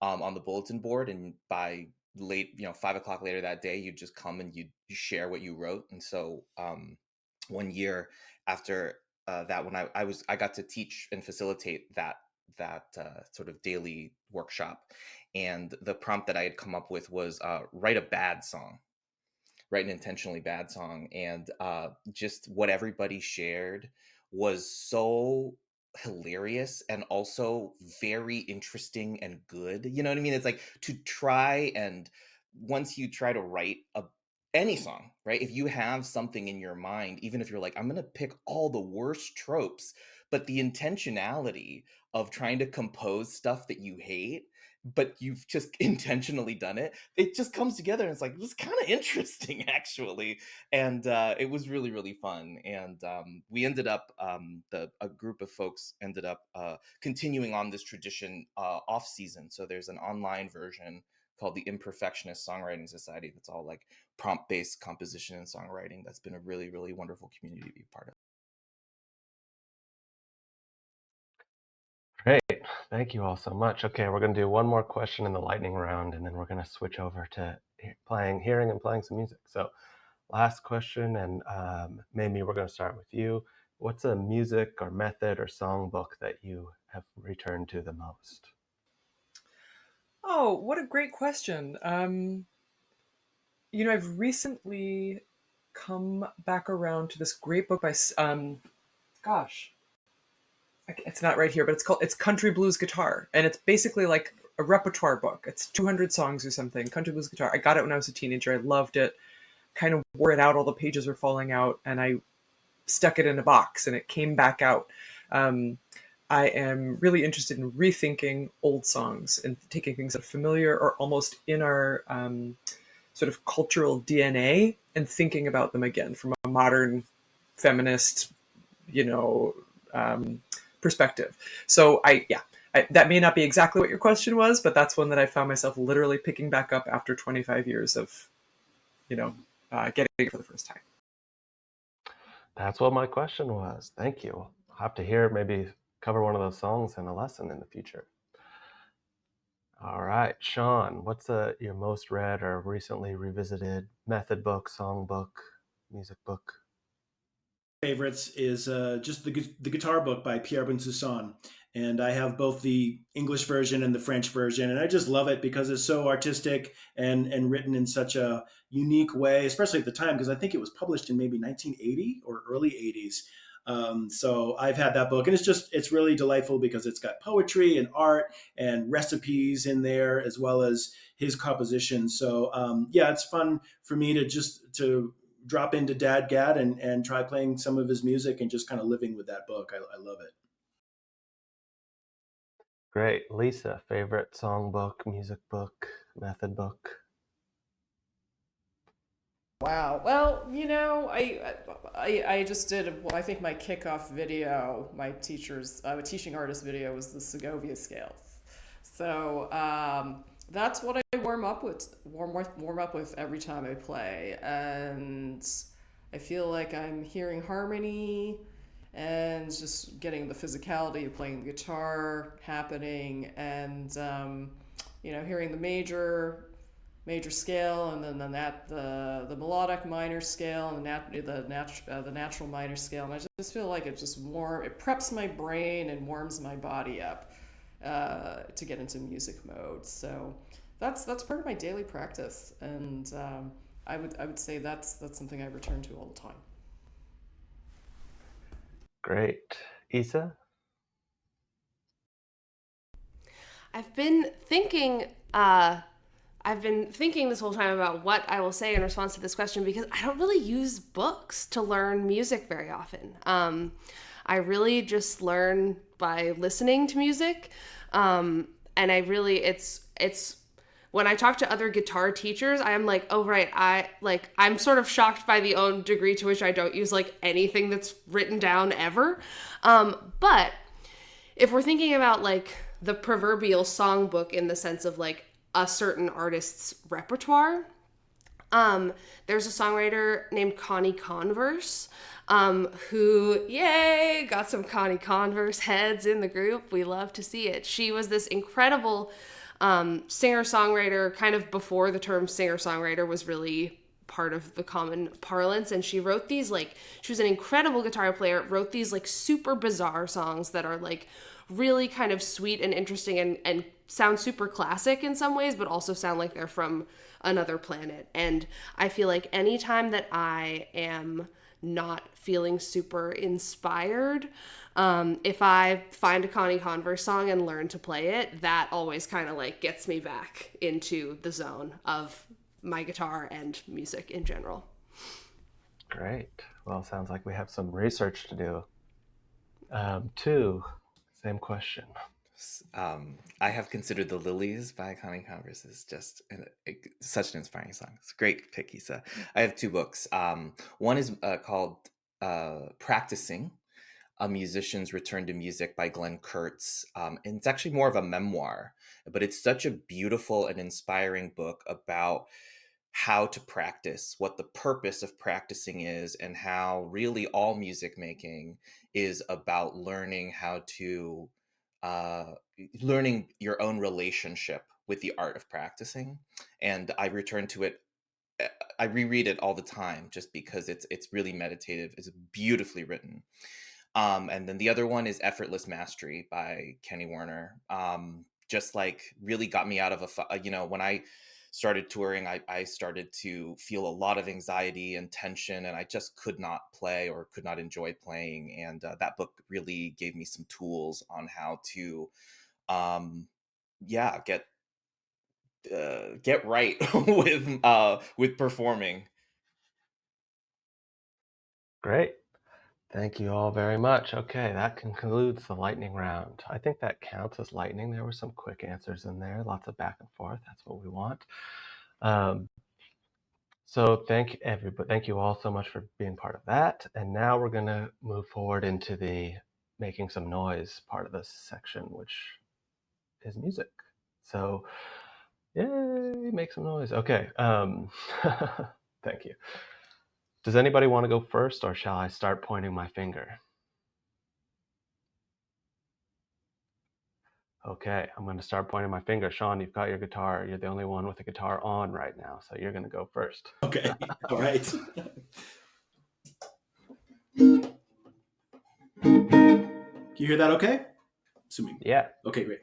on the bulletin board, and by late 5 o'clock later that day you just come and you share what you wrote. And so one year after that, when I got to teach and facilitate that sort of daily workshop, and the prompt that I had come up with was write a bad song, write an intentionally bad song. And just what everybody shared was so hilarious and also very interesting and good. You know what I mean? It's like to try, and once you try to write any song, right? If you have something in your mind, even if you're like, I'm going to pick all the worst tropes, but the intentionality of trying to compose stuff that you hate, but you've just intentionally done it, it just comes together, and it's like, it was kind of interesting actually. And it was really really fun. And we ended up a group of folks ended up continuing on this tradition off season. So there's an online version called the Imperfectionist Songwriting Society that's all like prompt based composition and songwriting. That's been a really really wonderful community to be part of. Great. Thank you all so much. Okay, we're going to do one more question in the lightning round, and then we're going to switch over to hearing and playing some music. So last question, and Mamie, we're going to start with you. What's a music or method or song book that you have returned to the most? Oh, what a great question. I've recently come back around to this great book by, gosh, it's not right here, but it's Country Blues Guitar, and it's basically like a repertoire book. It's 200 songs or something. Country Blues Guitar. I got it when I was a teenager. I loved it. Kind of wore it out. All the pages were falling out, and I stuck it in a box, and it came back out. I am really interested in rethinking old songs and taking things that are familiar or almost in our sort of cultural DNA and thinking about them again from a modern feminist, you know, perspective. So that may not be exactly what your question was, but that's one that I found myself literally picking back up after 25 years of, getting it for the first time. That's what my question was. Thank you. I'll have to hear, maybe cover one of those songs in a lesson in the future. All right, Sean, what's your most read or recently revisited method book, song book, music book? Favorites is just the guitar book by Pierre Bensoussan, and I have both the English version and the French version, and I just love it because it's so artistic and written in such a unique way, especially at the time, because I think it was published in maybe 1980 or early 80s. So I've had that book, and it's really delightful because it's got poetry and art and recipes in there as well as his composition. So yeah, it's fun for me to drop into Dadgad and try playing some of his music and just kind of living with that book. I love it. Great. Lisa, favorite song book, music book, method book? Wow. Well, I just did. Well, I think my kickoff video, my teaching artist video, was the Segovia scales. So that's what I warm up with every time I play, and I feel like I'm hearing harmony and just getting the physicality of playing the guitar happening, and hearing the major scale, and then the melodic minor scale, and the natural minor scale, and I just feel like it preps my brain and warms my body up to get into music mode. So that's part of my daily practice, and I would say that's something I return to all the time. Great. Isa? I've been thinking this whole time about what I will say in response to this question, because I don't really use books to learn music very often. I really just learn by listening to music. And it's when I talk to other guitar teachers, I am like, oh, right. I'm sort of shocked by the own degree to which I don't use like anything that's written down ever. But if we're thinking about like the proverbial songbook in the sense of like a certain artist's repertoire, there's a songwriter named Connie Converse, who, yay, got some Connie Converse heads in the group. We love to see it. She was this incredible singer-songwriter kind of before the term singer-songwriter was really part of the common parlance, and she wrote these she was an incredible guitar player, wrote these like super bizarre songs that are like really kind of sweet and interesting and sound super classic in some ways, but also sound like they're from another planet. And I feel like anytime that I am not feeling super inspired, if I find a Connie Converse song and learn to play it, that always kind of like gets me back into the zone of my guitar and music in general. Great. Well, sounds like we have some research to do. Two, same question. I have considered The Lilies by Connie Converse is just such an inspiring song. It's a great pick, Isa. I have two books. One is called Practicing, A Musician's Return to Music by Glenn Kurtz. And it's actually more of a memoir, but it's such a beautiful and inspiring book about how to practice, what the purpose of practicing is, and how really all music making is about learning how to learning your own relationship with the art of practicing. And I return to it. I reread it all the time just because it's really meditative. It's beautifully written. And then the other one is Effortless Mastery by Kenny Werner. Just like really got me out of when I started touring, I started to feel a lot of anxiety and tension, and I just could not play or could not enjoy playing. And that book really gave me some tools on how to, yeah, get right with performing. Great. Thank you all very much. Okay, that concludes the lightning round. I think that counts as lightning. There were some quick answers in there, lots of back and forth. That's what we want. So thank everybody. Thank you all so much for being part of that. And now we're going to move forward into the making some noise part of this section, which is music. So, yay, make some noise. Okay. Thank you. Does anybody want to go first, or shall I start pointing my finger? Okay, I'm going to start pointing my finger. Sean, you've got your guitar. You're the only one with a guitar on right now, so you're going to go first. Okay. All right. Can you hear that okay? Assuming. Yeah. Okay, great.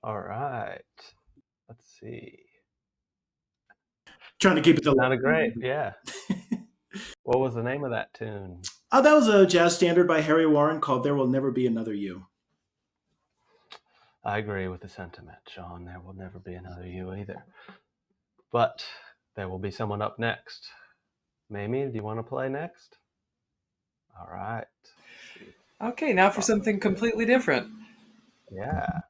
All right. Let's see. Trying to keep it to Sounded great. Yeah. What was the name of that tune? Oh, that was a jazz standard by Harry Warren called There Will Never Be Another You. I agree with the sentiment, Sean. There will never be another you either. But there will be someone up next. Mamie, do you want to play next? All right. Okay, now for something completely different. Yeah.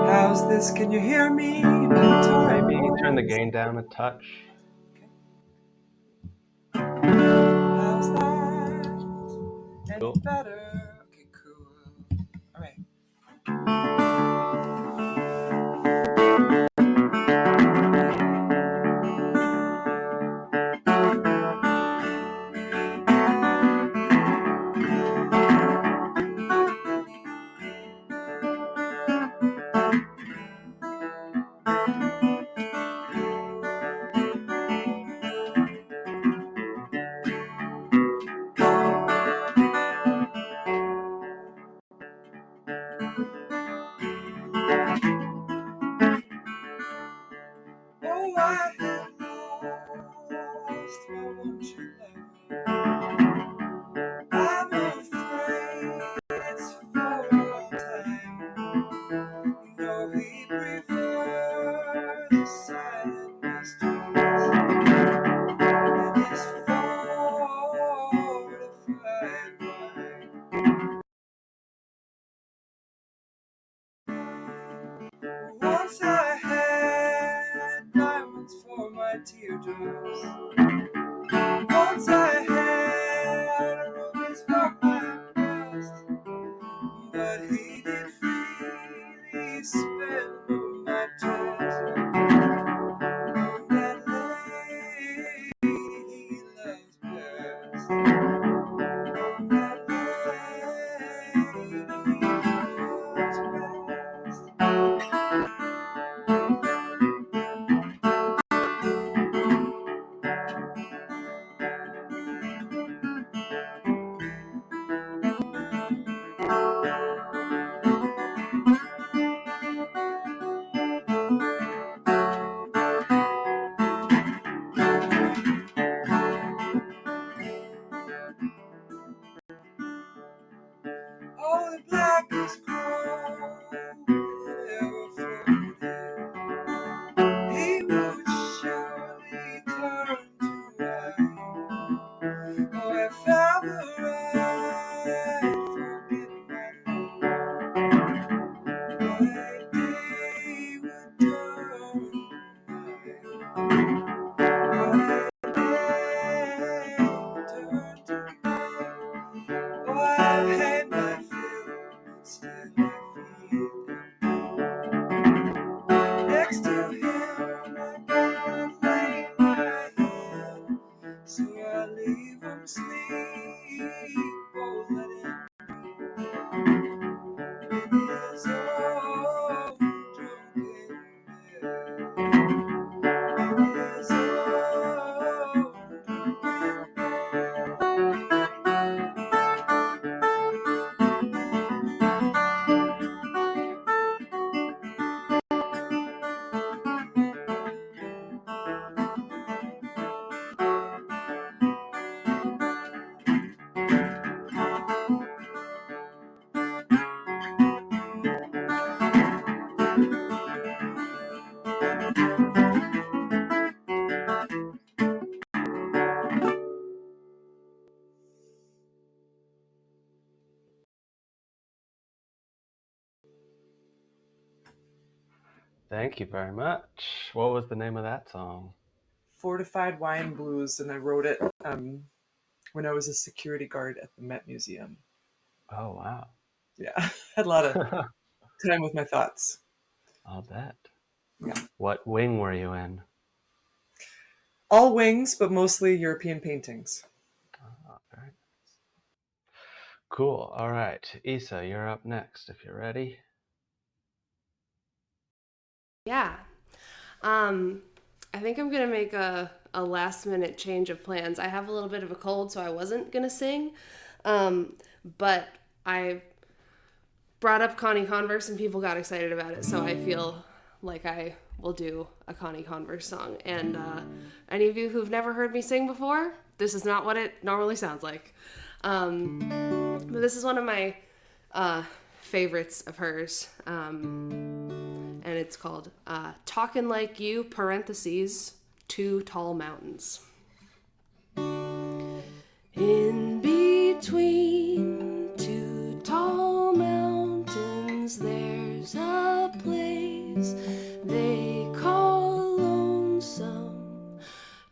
How's this? Can you hear me? Maybe turn the gain down a touch. How's that? Any Cool. better? Okay, cool. All right. best. Why won't you love me? I'm afraid it's for all time. You know he prefers the silent mysteries and his fortified mind. Once I had diamonds for my teardrops. Once I had rubies for my breast. But he did freely spend all my treasure on that lady he loves best. On that lady he loves best. Oh, the blackest crow that ever floated, he would surely turn to white. Oh, if I were right, forget my white day would turn night. White day would turn to night. Oh, I've had my fill, but still I feel next to him. I cannot lay my head, so I leave him sleep. Oh, let him in his own drunken bed. In his own drunken Thank you very much. What was the name of that song? Fortified Wine Blues, and I wrote it when I was a security guard at the Met Museum. Oh, wow. Yeah, had a lot of time with my thoughts. I'll bet. Yeah. What wing were you in? All wings, but mostly European paintings. Oh, very nice. Cool. All right. Issa, you're up next if you're ready. Yeah. I think I'm gonna make a last minute change of plans. I have a little bit of a cold, so I wasn't gonna sing. But I brought up Connie Converse and people got excited about it, so I feel like I will do a Connie Converse song. And any of you who've never heard me sing before, this is not what it normally sounds like. But this is one of my favorites of hers. And it's called Talkin' Like You, parentheses, Two Tall Mountains. In between two tall mountains, there's a place they call lonesome.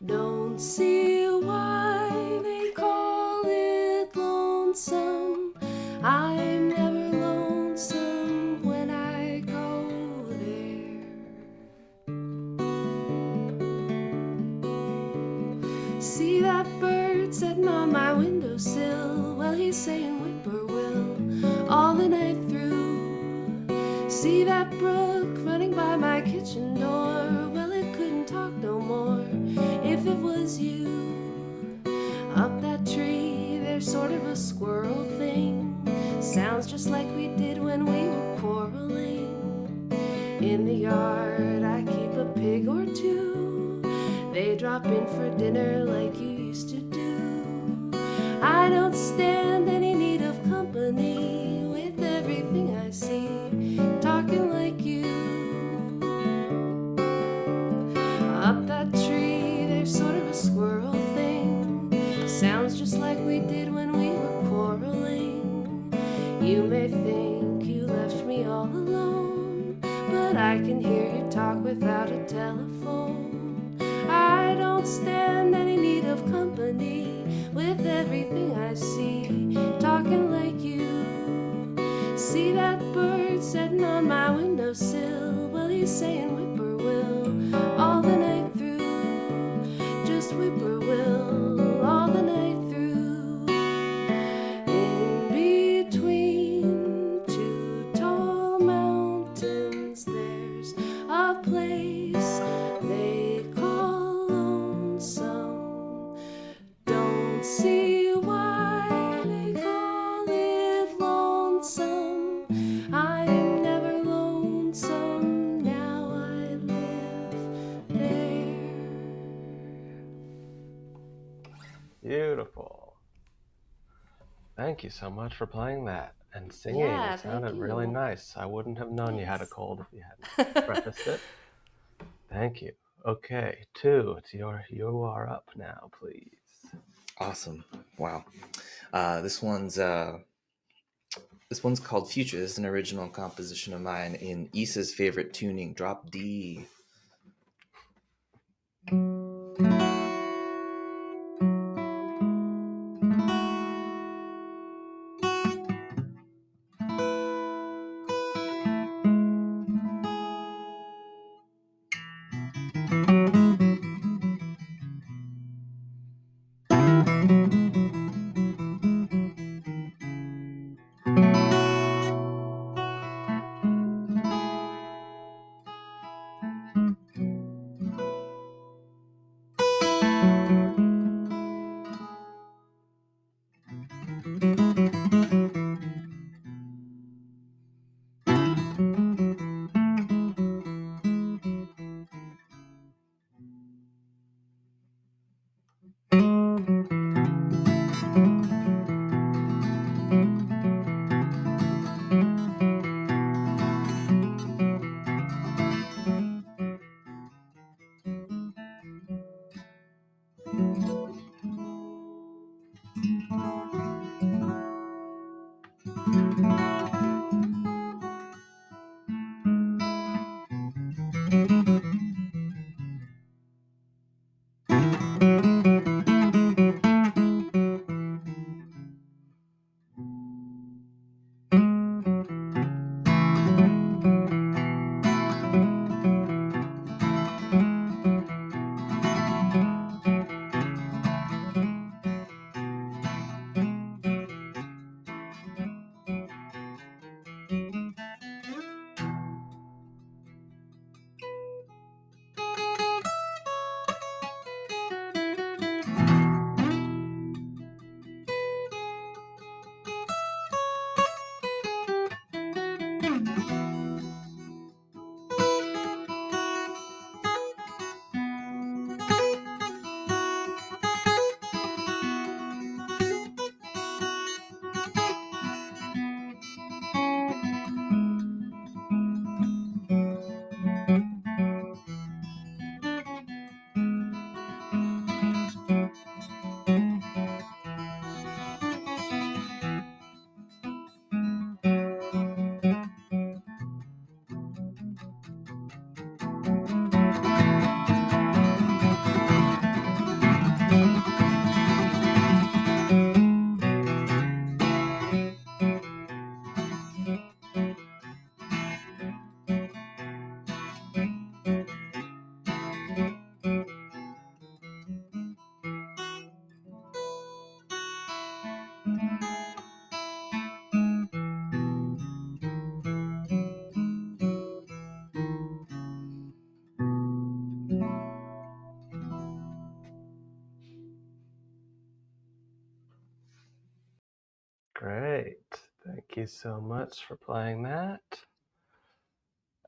Don't see why they call it lonesome. I'm never lonesome when I go there. See that bird sitting on my windowsill? Well, he's saying whippoorwill all the night through. See that brook running by my kitchen door? Well, it couldn't talk no more if it was you. Up that tree, there's sort of a squirrel thing. Sounds just like we did when we were quarreling. In the yard, I keep a pig or two. They drop in for dinner like used to do. I don't stand any need of company with everything I see, talking like you. Up that tree, there's sort of a squirrel thing. Sounds just like we did when we were quarreling. You may think you left me all alone, but I can hear you talk without a telephone. I don't stand any need of company with everything I see, talking like you. See that bird sitting on my windowsill? Well, he's saying whippoorwill all the night through, just whippoorwill all the night through. In between two tall mountains, there's a place they call lonesome. Don't see why they call it lonesome. I'm never lonesome, now I live there. Beautiful. Thank you so much for playing that and singing. Yeah, It sounded thank really you. nice. I wouldn't have known you had a Thanks. cold if you hadn't prefaced it. Thank you. Okay, Thu, you are up now, please. Awesome. Wow. This one's called Future. This is an original composition of mine in Issa's favorite tuning, drop D. Great. Thank you so much for playing that.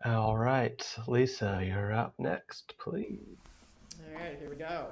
All right, Lisa, you're up next, please. All right, here we go.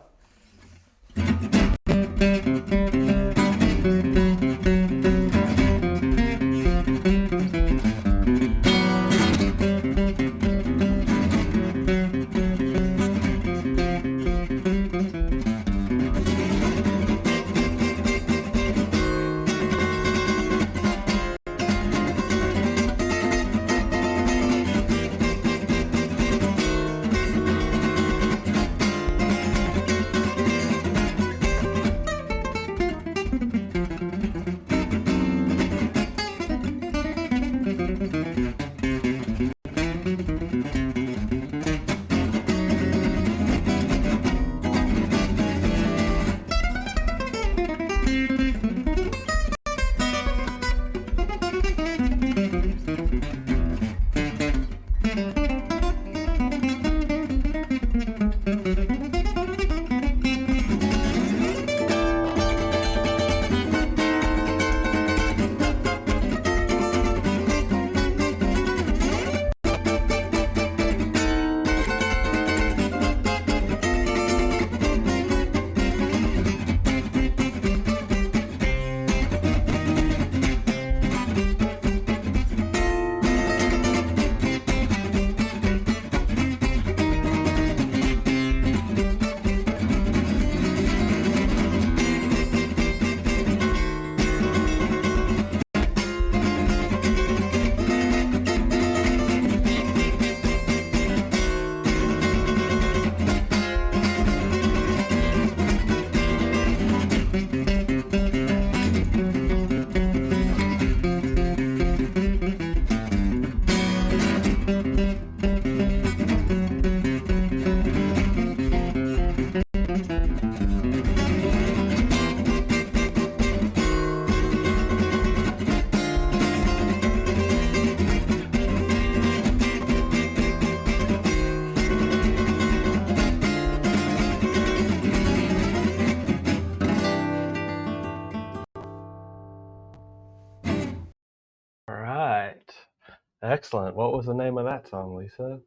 Excellent. What was the name of that song, Lisa?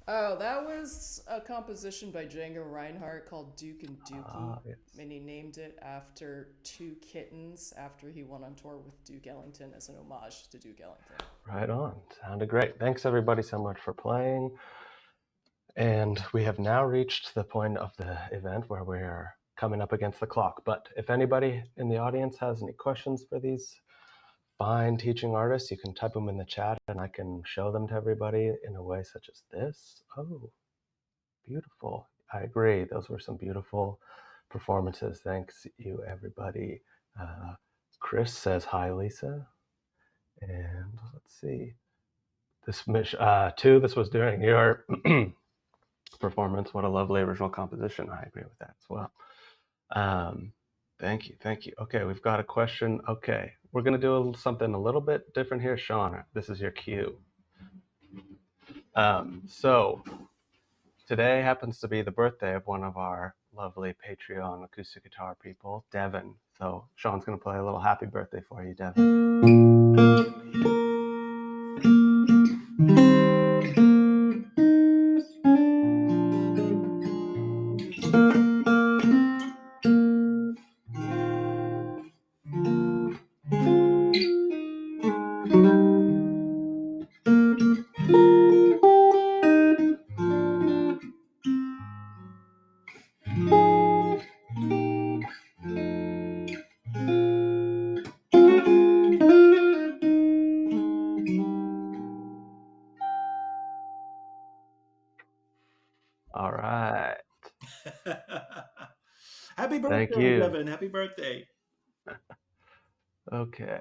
Oh, that was a composition by Django Reinhardt called Duke and Dookie. Ah, yes. And he named it after two kittens after he went on tour with Duke Ellington as an homage to Duke Ellington. Right on. Sounded great. Thanks everybody so much for playing. And we have now reached the point of the event where we're coming up against the clock. But if anybody in the audience has any questions for these fine teaching artists, you can type them in the chat and I can show them to everybody in a way such as this. Oh, beautiful. I agree. Those were some beautiful performances. Thanks you, everybody. Chris says, hi, Lisa. And let's see. This was during your performance. What a lovely original composition. I agree with that as well. Thank you. Okay, we've got a question. Okay, we're going to do something a little bit different here. Sean, this is your cue. So today happens to be the birthday of one of our lovely Patreon acoustic guitar people, Devin. So Sean's going to play a little happy birthday for you, Devin. All right. Happy birthday, Thank you. Devin. Happy birthday. Okay.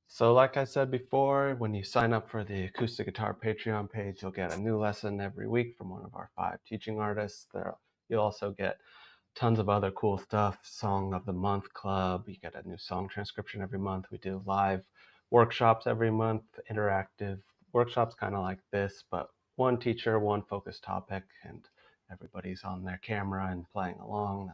So like I said before, when you sign up for the Acoustic Guitar Patreon page, you'll get a new lesson every week from one of our 5 teaching artists. You'll also get tons of other cool stuff, Song of the Month Club. You get a new song transcription every month. We do live workshops every month, interactive workshops kind of like this, but one teacher, one focused topic, and everybody's on their camera and playing along.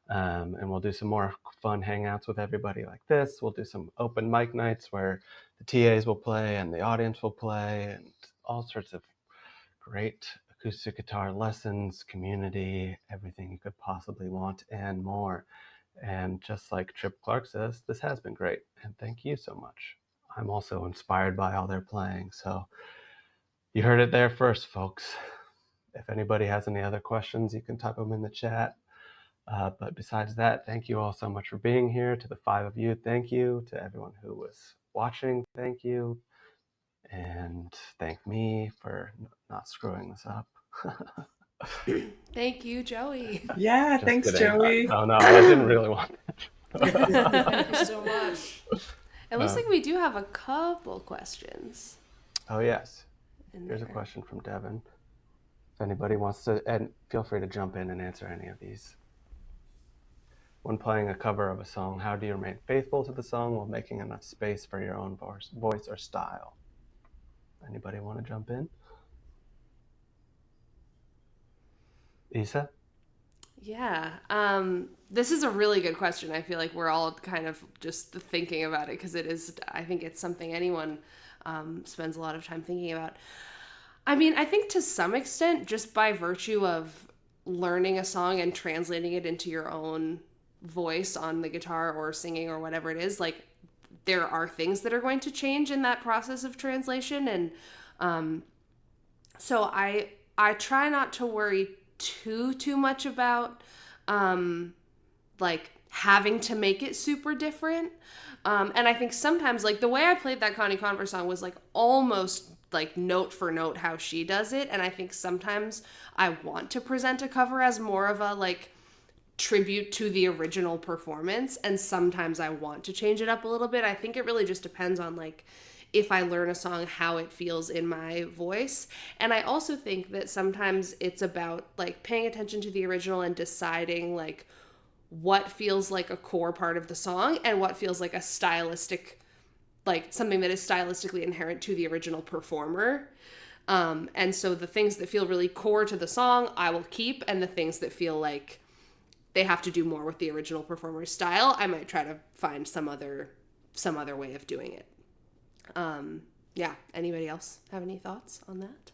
And we'll do some more fun hangouts with everybody like this. We'll do some open mic nights where the TAs will play and the audience will play, and all sorts of great acoustic guitar lessons, community, everything you could possibly want and more. And just like Trip Clark says, this has been great, and thank you so much. I'm also inspired by all their playing, so you heard it there first, folks. If anybody has any other questions, you can type them in the chat. But besides that, thank you all so much for being here. To the 5 of you, thank you. To everyone who was watching, thank you. And thank me for not screwing this up. Thank you, Joey. Yeah, Just thanks, kidding. Joey. Oh no, I didn't really want that. Thank you so much. It looks like we do have a couple questions. Oh yes. in Here's a there. question from Devin. If anybody wants to, and feel free to jump in and answer any of these. When playing a cover of a song, how do you remain faithful to the song while making enough space for your own voice or style? Anybody want to jump in? Isa? Yeah. This is a really good question. I feel like we're all kind of just thinking about it because I think it's something anyone spends a lot of time thinking about. I mean, I think to some extent, just by virtue of learning a song and translating it into your own voice on the guitar or singing or whatever it is, like there are things that are going to change in that process of translation. And so I try not to worry too much about like having to make it super different. And I think sometimes like the way I played that Connie Converse song was like almost like note for note how she does it. And I think sometimes I want to present a cover as more of a like tribute to the original performance, and sometimes I want to change it up a little bit. I think it really just depends on like if I learn a song, how it feels in my voice. And I also think that sometimes it's about like paying attention to the original and deciding like what feels like a core part of the song and what feels like a stylistic, like something that is stylistically inherent to the original performer. And so the things that feel really core to the song, I will keep, and the things that feel like they have to do more with the original performer's style, I might try to find some other way of doing it. Yeah, anybody else have any thoughts on that?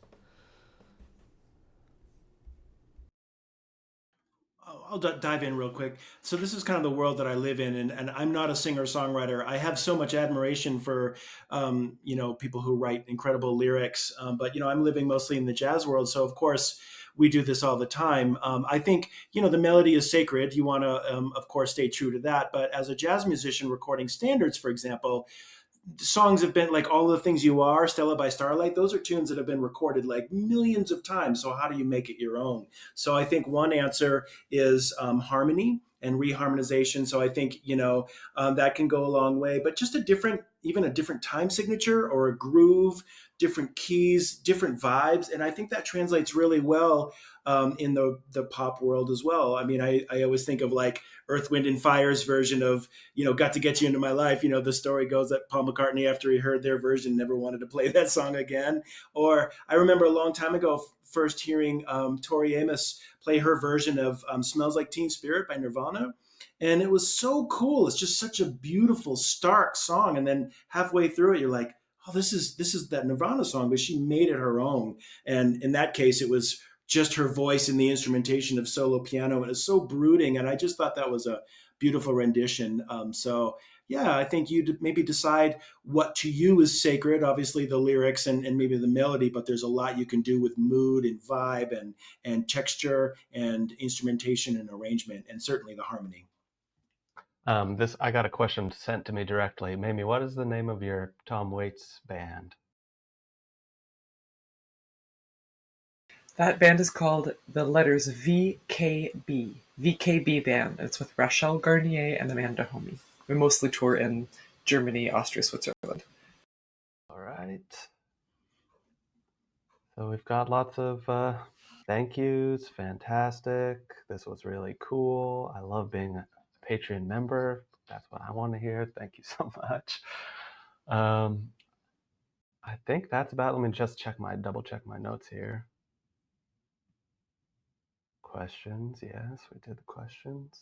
I'll dive in real quick. So this is kind of the world that I live in, and I'm not a singer songwriter. I have so much admiration for, people who write incredible lyrics. But I'm living mostly in the jazz world, so of course we do this all the time. I think the melody is sacred. You want to, of course, stay true to that. But as a jazz musician recording standards, for example, songs have been like All the Things You Are, Stella by Starlight. Those are tunes that have been recorded like millions of times. So how do you make it your own? So I think one answer is harmony and reharmonization. So I think that can go a long way. But just even a different time signature or a groove, different keys, different vibes, and I think that translates really well in the pop world as well. I mean, I always think of like Earth, Wind, and Fire's version of Got to Get You Into My Life. The story goes that Paul McCartney, after he heard their version, never wanted to play that song again. Or I remember a long time ago first hearing Tori Amos play her version of Smells Like Teen Spirit by Nirvana. And it was so cool. It's just such a beautiful, stark song. And then halfway through it, you're like, oh, this is that Nirvana song, but she made it her own. And in that case, it was just her voice and the instrumentation of solo piano. And it's so brooding. And I just thought that was a beautiful rendition. So yeah, I think you maybe decide what to you is sacred, obviously the lyrics and maybe the melody, but there's a lot you can do with mood and vibe and texture and instrumentation and arrangement, and certainly the harmony. This I got a question sent to me directly. Mamie, what is the name of your Tom Waits band? That band is called the letters VKB. VKB Band. It's with Rachel Garnier and Amanda Homey. We mostly tour in Germany, Austria, Switzerland. All right. So we've got lots of thank yous. Fantastic. This was really cool. I love being a Patreon member. That's what I want to hear. Thank you so much. I think that's about. Let me just double check my notes here. Questions. Yes, we did the questions.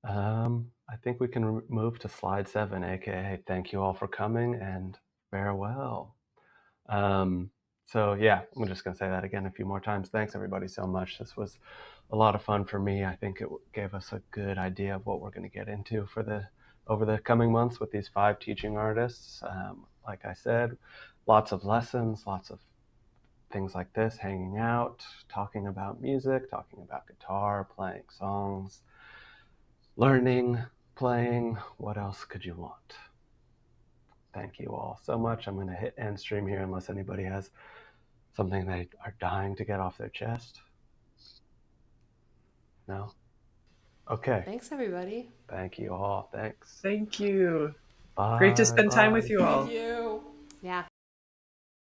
I think we can move to slide 7, aka thank you all for coming and farewell. So yeah, I'm just gonna say that again a few more times. Thanks everybody so much. This was a lot of fun for me. I think it gave us a good idea of what we're going to get into over the coming months with these 5 teaching artists. Like I said, lots of lessons, lots of things like this, hanging out, talking about music, talking about guitar, playing songs, learning, playing. What else could you want? Thank you all so much. I'm going to hit end stream here unless anybody has something they are dying to get off their chest. No? Okay. Thanks, everybody. Thank you all. Thanks. Thank you. Bye. Great to spend time Bye. with you all. Thank you. Yeah.